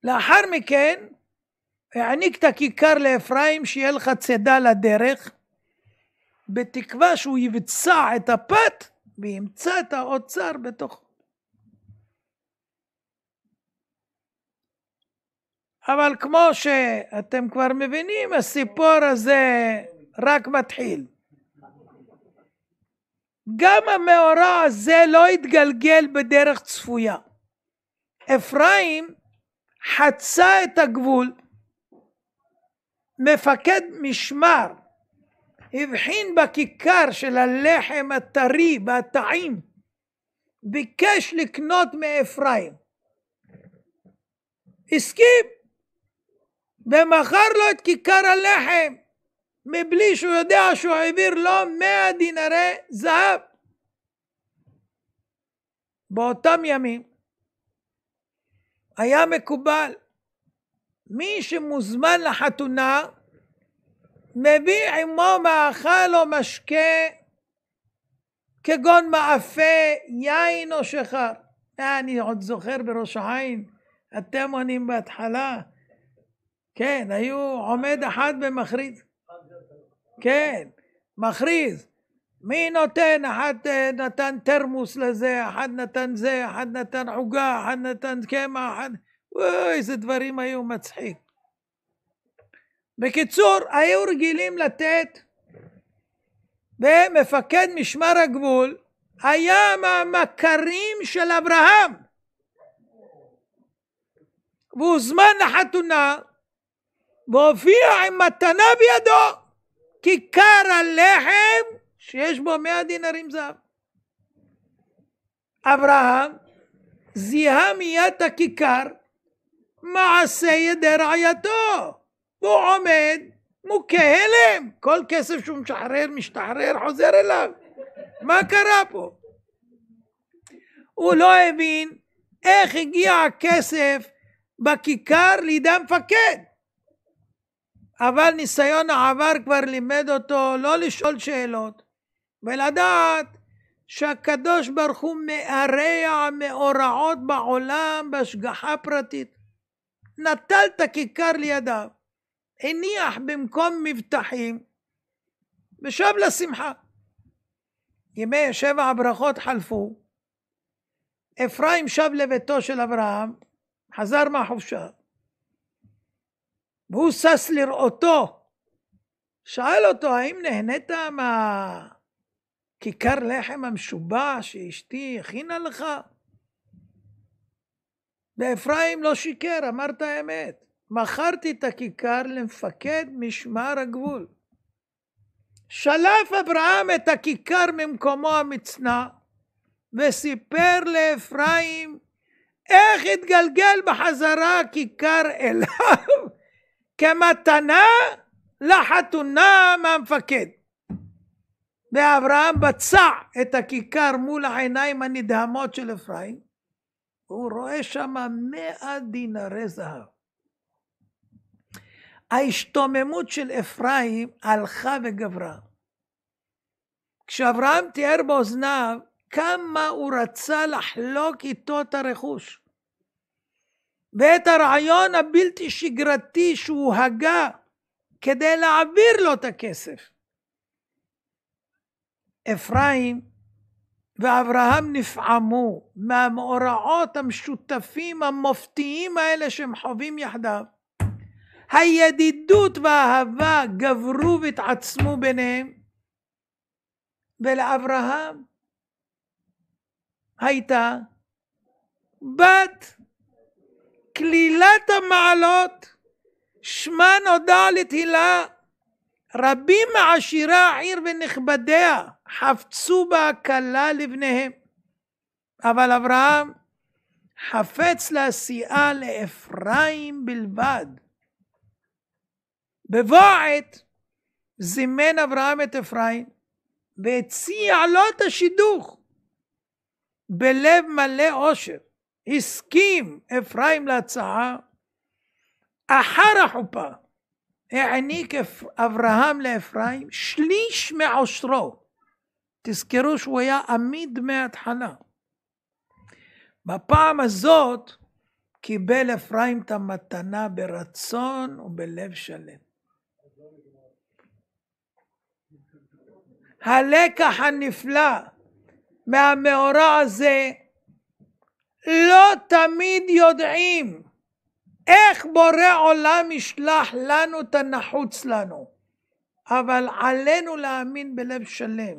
לאחר מכן, העניק את הכיכר לאפרים, שיהיה לך צידה לדרך, בתקווה שהוא יבצע את הפת, וימצא את האוצר בתוכו. אבל כמו שאתם כבר מבינים, הסיפור הזה רק מתחיל. גם המאורע הזה לא התגלגל בדרך צפויה. אפרים חצה את הגבול, מפקד משמר הבחין בכיכר של הלחם הטרי והטעים, ביקש לקנות מאפרים, הסכים ומכר לו את כיכר הלחם, מבלי שהוא יודע שהוא העביר לו 100 דינרי זהב. באותם ימים היה מקובל, מי שמוזמן לחתונה מביא עמו מאכל או משקה, כגון מאפה, יין או שחר. אני עוד זוכר בראש העין, אתם עונים בהתחלה, כן, היו עומד אחד במכריז, כן, מכריז, מי נותן? אחד נתן תרמוס לזה, אחד נתן זה, אחד נתן עוגה, אחד נתן קמח, איזה דברים היו מצחיק. בקיצור, היו רגילים לתת, ומפקד משמר הגבול היה מהמכרים של אברהם, והוא זמן לחתונה, והופיע עם מתנה בידו, כיכר הלחם שיש בו 100 דינרים זהב. אברהם זיהה מיד את הכיכר, מעשה ידי רעייתו, והוא עומד מוכה הלם, כל כסף שהוא משתחרר חוזר אליו. מה קרה פה? הוא לא הבין איך הגיע הכסף בכיכר לידי המפקד, אבל ניסיון העבר כבר לימד אותו לא לשאול שאלות, ולדעת שהקדוש ברוך הוא מארע מאורעות בעולם בהשגחה פרטית. נטל את הכיכר לידיו, הניח במקום מבטחים, ושב לשמחה. ימי 7 ברכות חלפו, אפרים שב לביתו של אברהם, חזר מהחופשה, והוא סס לראותו, שאל אותו, האם נהנית מהכיכר לחם המשובח שאשתי הכינה לך? ואפרים לא שיקר, אמר את האמת, מכרתי את הכיכר למפקד משמר הגבול. שלף אברהם את הכיכר ממקומו המצנע, וסיפר לאפרים איך התגלגל בחזרה הכיכר אליו, כמתנה לחתונה מהמפקד. ואברהם בצע את הכיכר מול העיניים הנדהמות של אפרים, הוא רואה שם 100 דינרי זהב. ההשתוממות של אפרים הלכה וגברה. כשאברהם תיאר באוזניו כמה הוא רצה לחלוק איתו את הרכוש, ואת הרעיון הבלתי שגרתי שהוא הגה כדי להעביר לו את הכסף. אפרים ואברהם נפעמו מהמאורעות המשותפים המופתיים האלה שהם חווים יחדיו. הידידות והאהבה גברו והתעצמו ביניהם, ולאברהם הייתה בת כלילת המעלות, שמה נודע לתהילה. רבים מעשירי העיר ונכבדיה חפצו בה כלה לבניהם, אבל אברהם חפץ להשיאה לאפרים בלבד. בבוא העת זימן אברהם את אפרים והציע לו את השידוך בלב מלא עושר. הסכים אפרים להצעה, אחר החופה העניק אברהם לאפרים שליש מעושרו. תזכרו שהוא היה עמיד מההתחלה. בפעם הזאת קיבל אפרים את המתנה ברצון ובלב שלם. הלקח הנפלא מהמאורע הזה, לא תמיד יודעים איך בורא עולם ישלח לנו את הנחוץ לנו, אבל עלינו להאמין בלב שלם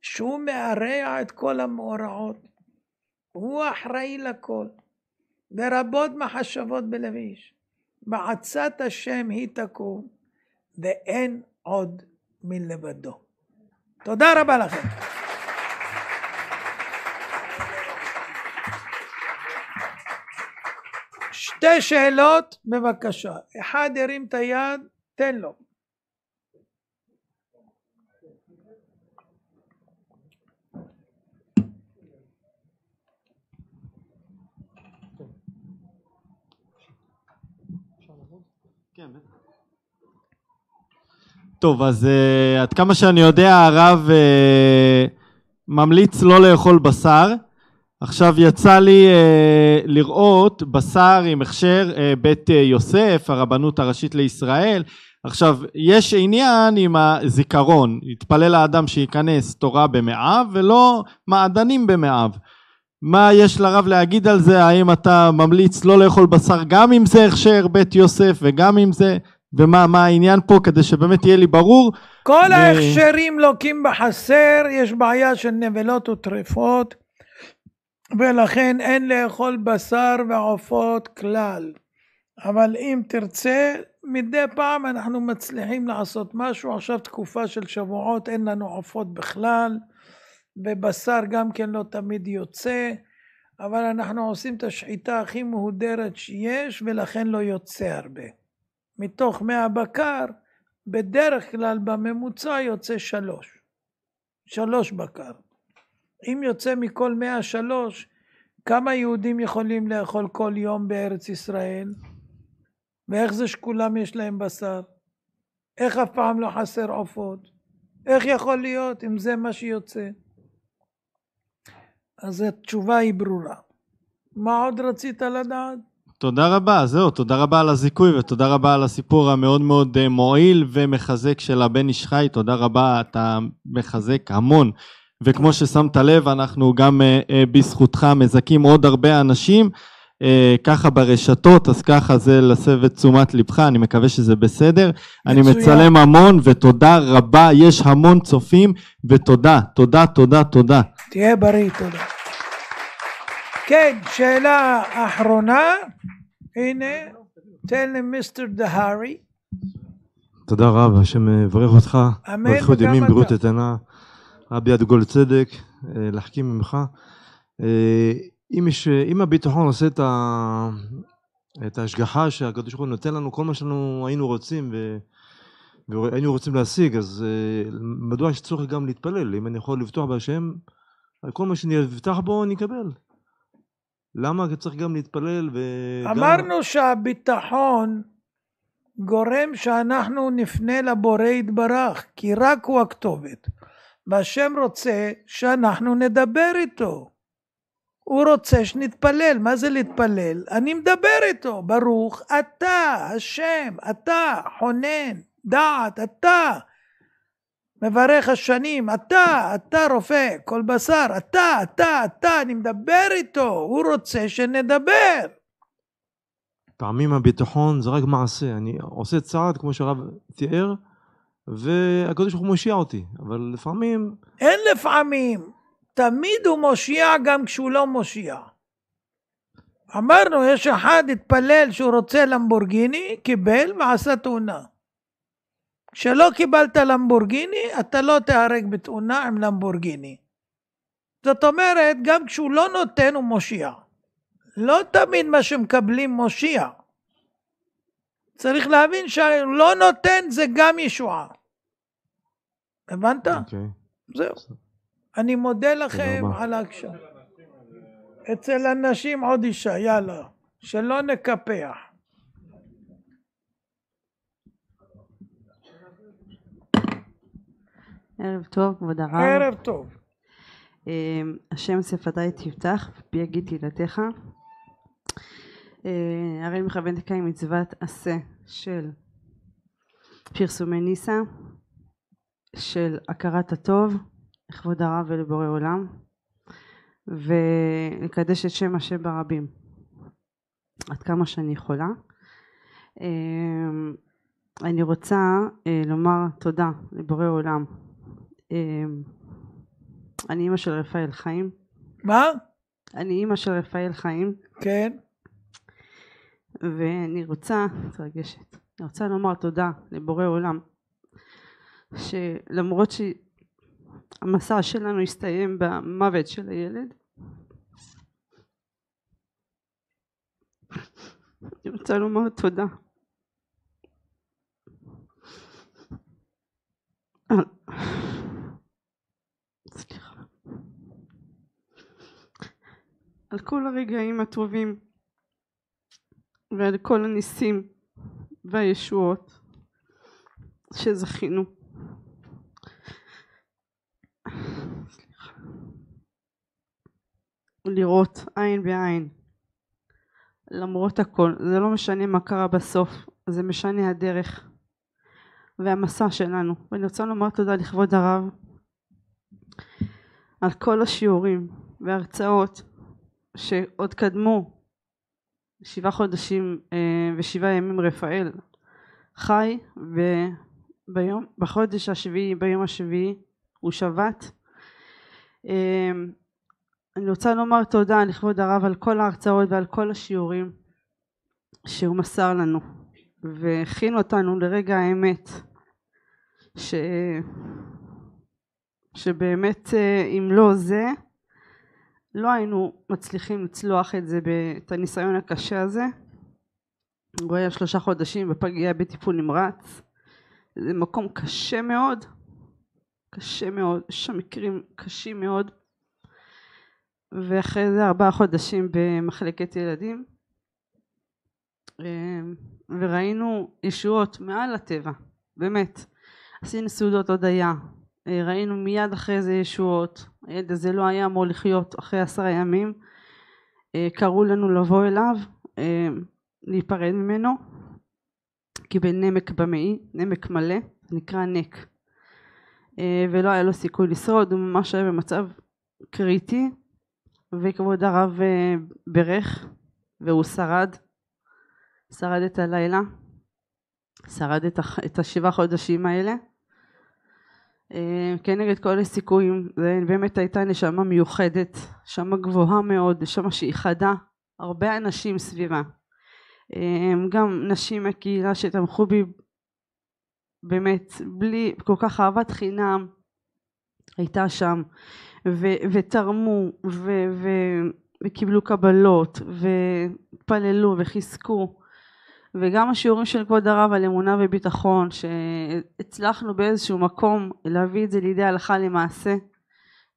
שהוא מארח את כל המאורעות, הוא אחראי לכל, ורבות מחשבות בלב איש, בעצת השם היא תקום ואין עוד מלבדו. תודה רבה לכם. שתי שאלות בבקשה, אחד הרים את היד, תן לו. טוב, אז עד כמה שאני יודע, הרב ממליץ לא לאכול בשר. עכשיו יצא לי לראות בשר עם הכשר בית יוסף, הרבנות הראשית לישראל. עכשיו, יש עניין עם הזיכרון, יתפלל האדם שייכנס תורה במאיו ולא מעדנים במאיו. מה יש לרב להגיד על זה? האם אתה ממליץ לא לאכול בשר גם אם זה הכשר בית יוסף וגם אם זה, ומה העניין פה כדי שבאמת יהיה לי ברור? כל ההכשרים לוקים בחסר, יש בעיה של נבלות וטרפות, ולכן אין לאכול בשר ועופות כלל. אבל אם תרצה, מדי פעם אנחנו מצליחים לעשות משהו. עכשיו תקופה של שבועות, אין לנו עופות בכלל, ובשר גם כן לא תמיד יוצא, אבל אנחנו עושים את השחיטה הכי מהודרת שיש, ולכן לא יוצא הרבה. מתוך 100 בקר, בדרך כלל בממוצע יוצא 3 בקר. אם יוצא מכל 103, כמה יהודים יכולים לאכול כל יום בארץ ישראל? ואיך זה שכולם יש להם בשר? איך אף פעם לא חסר עופות? איך יכול להיות אם זה מה שיוצא? אז התשובה היא ברורה. מה עוד רצית לדעת? תודה רבה, זהו, תודה רבה על הזיכוי ותודה רבה על הסיפור המאוד מאוד מועיל ומחזק של הבן איש חי. תודה רבה, אתה מחזק המון. וכמו ששמת לב, אנחנו גם בזכותך מזכים עוד הרבה אנשים, ככה ברשתות, אז ככה זה לסב את תשומת לבך, אני מקווה שזה בסדר. אני מצלם המון ותודה רבה, יש המון צופים ותודה, תודה, תודה, תודה. תהיה בריא, תודה. כן, שאלה אחרונה, הנה, תן למיסטר דהרי. תודה רב, השם מברך אותך. אמן, ברכות ימים, וגם בריאות אתה. איתנה, רבי עד גול צדק, להחכים ממך. אם הביטחון עושה את ההשגחה שהקדוש ברוך הוא נותן לנו כל מה שאנחנו היינו רוצים והיינו רוצים להשיג, אז מדוע שצריך גם להתפלל? אם אני יכול לבטוח בהשם, על כל מה שנבטח בו נקבל. למה צריך גם להתפלל? אמרנו שהביטחון גורם שאנחנו נפנה לבורא יתברך, כי רק הוא הכתובת. והשם רוצה שאנחנו נדבר איתו. הוא רוצה שנתפלל. מה זה להתפלל? אני מדבר איתו. ברוך אתה, השם, אתה, חונן, דעת, אתה. מברך השנים, אתה רופא, כל בשר, אתה, אני מדבר איתו. הוא רוצה שנדבר. פעמים הביטחון זה רק מעשה. אני עושה צעד כמו שהרב תיאר, והקדוש ברוך הוא מושיע אותי. אבל לפעמים... אין לפעמים. תמיד הוא מושיע גם כשהוא לא מושיע. אמרנו, יש אחד התפלל שהוא רוצה למבורגיני, קיבל ועשה תאונה. כשלא קיבלת למבורגיני, אתה לא תהרג בתאונה עם למבורגיני. זאת אומרת, גם כשהוא לא נותן הוא מושיע. לא תמיד מה שמקבלים מושיע. צריך להבין שהוא לא נותן זה גם ישועה. הבנת? אוקיי. זהו. אני מודה לכם על ההקשבה. אצל הנשים עוד אישה, יאללה, שלא נקפח. ערב טוב, כבוד הרב. ערב טוב. השם שפתי תפתח ופי יגיד תהילתך. הרי מכוון לקיים מצוות עשה של פרסומי ניסה, של הכרת הטוב לכבוד הרב ולבורא עולם, ולקדש את שם השם ברבים עד כמה שאני יכולה. אני רוצה לומר תודה לבורא עולם. אני אמא של רפאל חיים. מה? אני אמא של רפאל חיים. כן. ואני רוצה, מתרגשת, אני רוצה לומר תודה לבורא עולם, שלמרות שהמסע שלנו הסתיים במוות של הילד, אני רוצה לומר תודה סליחה על כל הרגעים הטובים ועל כל הניסים והישועות שזכינו. סליחה. לראות עין בעין למרות הכל. זה לא משנה מה קרה בסוף, זה משנה הדרך והמסע שלנו. ואני רוצה לומר תודה לכבוד הרב על כל השיעורים וההרצאות שעוד קדמו 7 חודשים ו7 ימים רפאל חי, ובחודש השביעי, ביום השביעי הוא שבת. אני רוצה לומר תודה לכבוד הרב על כל ההרצאות ועל כל השיעורים שהוא מסר לנו והכין אותנו לרגע האמת, שבאמת אם לא זה לא היינו מצליחים לצלוח את הניסיון הקשה הזה. הוא היה 3 חודשים בפגייה בטיפול נמרץ. זה מקום קשה מאוד, קשה מאוד, יש שם מקרים קשים מאוד. ואחרי זה 4 חודשים במחלקת ילדים, וראינו ישועות מעל הטבע, באמת. עשינו סעודות הודיה, ראינו מיד אחרי זה ישועות. הילד הזה לא היה אמור לחיות אחרי 10 ימים, קראו לנו לבוא אליו, להיפרד ממנו, קיבל נמק במעי, נמק מלא, נקרא נק, ולא היה לו סיכוי לשרוד. הוא ממש היה במצב קריטי, וכבוד הרב ברך והוא שרד את הלילה, שרד את 7 חודשים האלה כנגד כל הסיכויים. זה באמת הייתה נשמה מיוחדת, נשמה גבוהה מאוד, נשמה שאיחדה הרבה אנשים סביבה, גם נשים מהקהילה שתמכו בי באמת בלי כל כך אהבת חינם הייתה שם, ותרמו וקיבלו קבלות והתפללו וחיזקו. וגם השיעורים של כבוד הרב על אמונה וביטחון, שהצלחנו באיזשהו מקום להביא את זה לידי הלכה למעשה.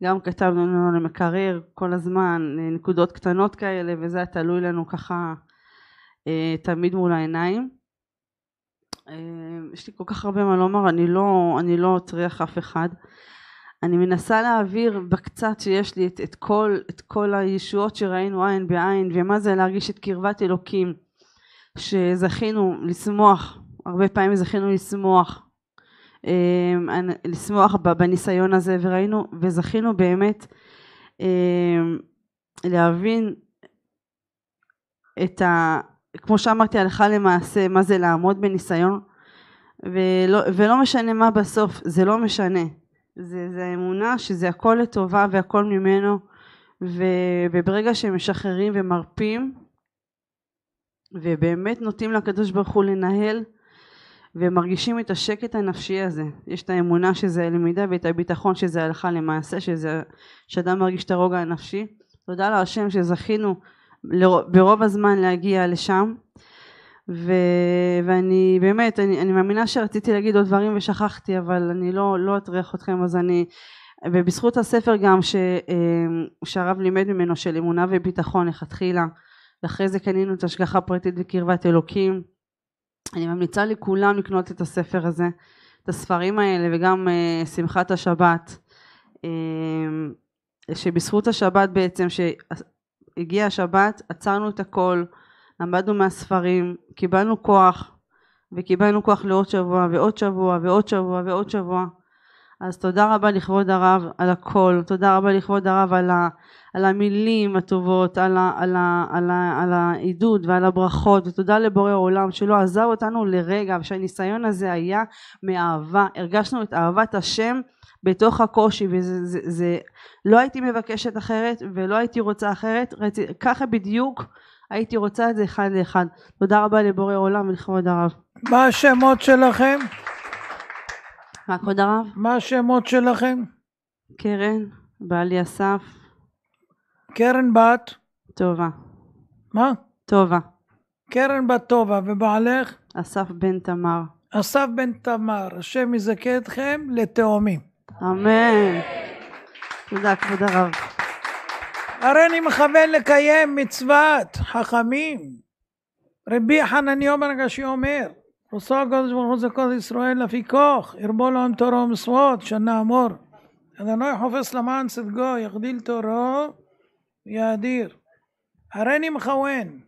גם כתבנו לנו למקרר כל הזמן נקודות קטנות כאלה, וזה היה תלוי לנו ככה תמיד מול העיניים. יש לי כל כך הרבה מה לומר, אני לא אטריח אף אחד. אני מנסה להעביר בקצת שיש לי את כל הישועות שראינו עין בעין, ומה זה להרגיש את קרבת אלוקים, שזכינו לשמוח, הרבה פעמים זכינו לשמוח בניסיון הזה, וראינו וזכינו באמת להבין כמו שאמרתי הלכה למעשה מה זה לעמוד בניסיון, ולא משנה מה בסוף, זה לא משנה, זה האמונה שזה הכל לטובה והכל ממנו, וברגע שהם משחררים ומרפים ובאמת נותנים לקדוש ברוך הוא לנהל, ומרגישים את השקט הנפשי הזה, יש את האמונה שזה הלמידה ואת הביטחון שזה הלכה למעשה, שאדם מרגיש את הרוגע הנפשי. תודה להשם שזכינו ברוב הזמן להגיע לשם, ואני באמת אני מאמינה שרציתי להגיד עוד דברים ושכחתי, אבל אני לא אטריח אתכם, אז ובזכות הספר גם שהרב לימד ממנו של אמונה וביטחון לכתחילה, ואחרי זה קנינו את השגחה פרטית וקרבת אלוקים. אני ממליצה לכולם לקנות את הספר הזה, את הספרים האלה, וגם שמחת השבת, שבזכות השבת בעצם שהגיעה השבת עצרנו את הכל, למדנו מהספרים, קיבלנו כוח, וקיבלנו כוח לעוד שבוע ועוד שבוע ועוד שבוע ועוד שבוע. אז תודה רבה לכבוד הרב על הכל, תודה רבה לכבוד הרב על המילים הטובות, על העידוד ועל הברכות, ותודה לבורא עולם שלא עזב אותנו לרגע, ושהניסיון הזה היה מאהבה, הרגשנו את אהבת השם בתוך הקושי, וזה לא הייתי מבקשת אחרת ולא הייתי רוצה אחרת, ככה בדיוק הייתי רוצה את זה אחד לאחד. תודה רבה לבורא עולם ולכבוד הרב. מה השמות שלכם? מה כבוד הרב? מה השמות שלכם? קרן, בעלי אסף. קרן בת? טובה. מה? טובה. קרן בת טובה, ובעלך? אסף בן תמר. אסף בן תמר, השם יזכה אתכם לתאומים. אמן. תודה כבוד הרב. הרי אני מכוון לקיים מצוות חכמים. רבי חנניה אומר הגשי אומר, עושה הקדוש ברוך הוא זכות ישראל לפי כוח, ירבו להם תורו ומצוות, שנה אמור. אדוני חופש למען צדקו, יגדיל תורו ויאדיר. הרי אני מכוון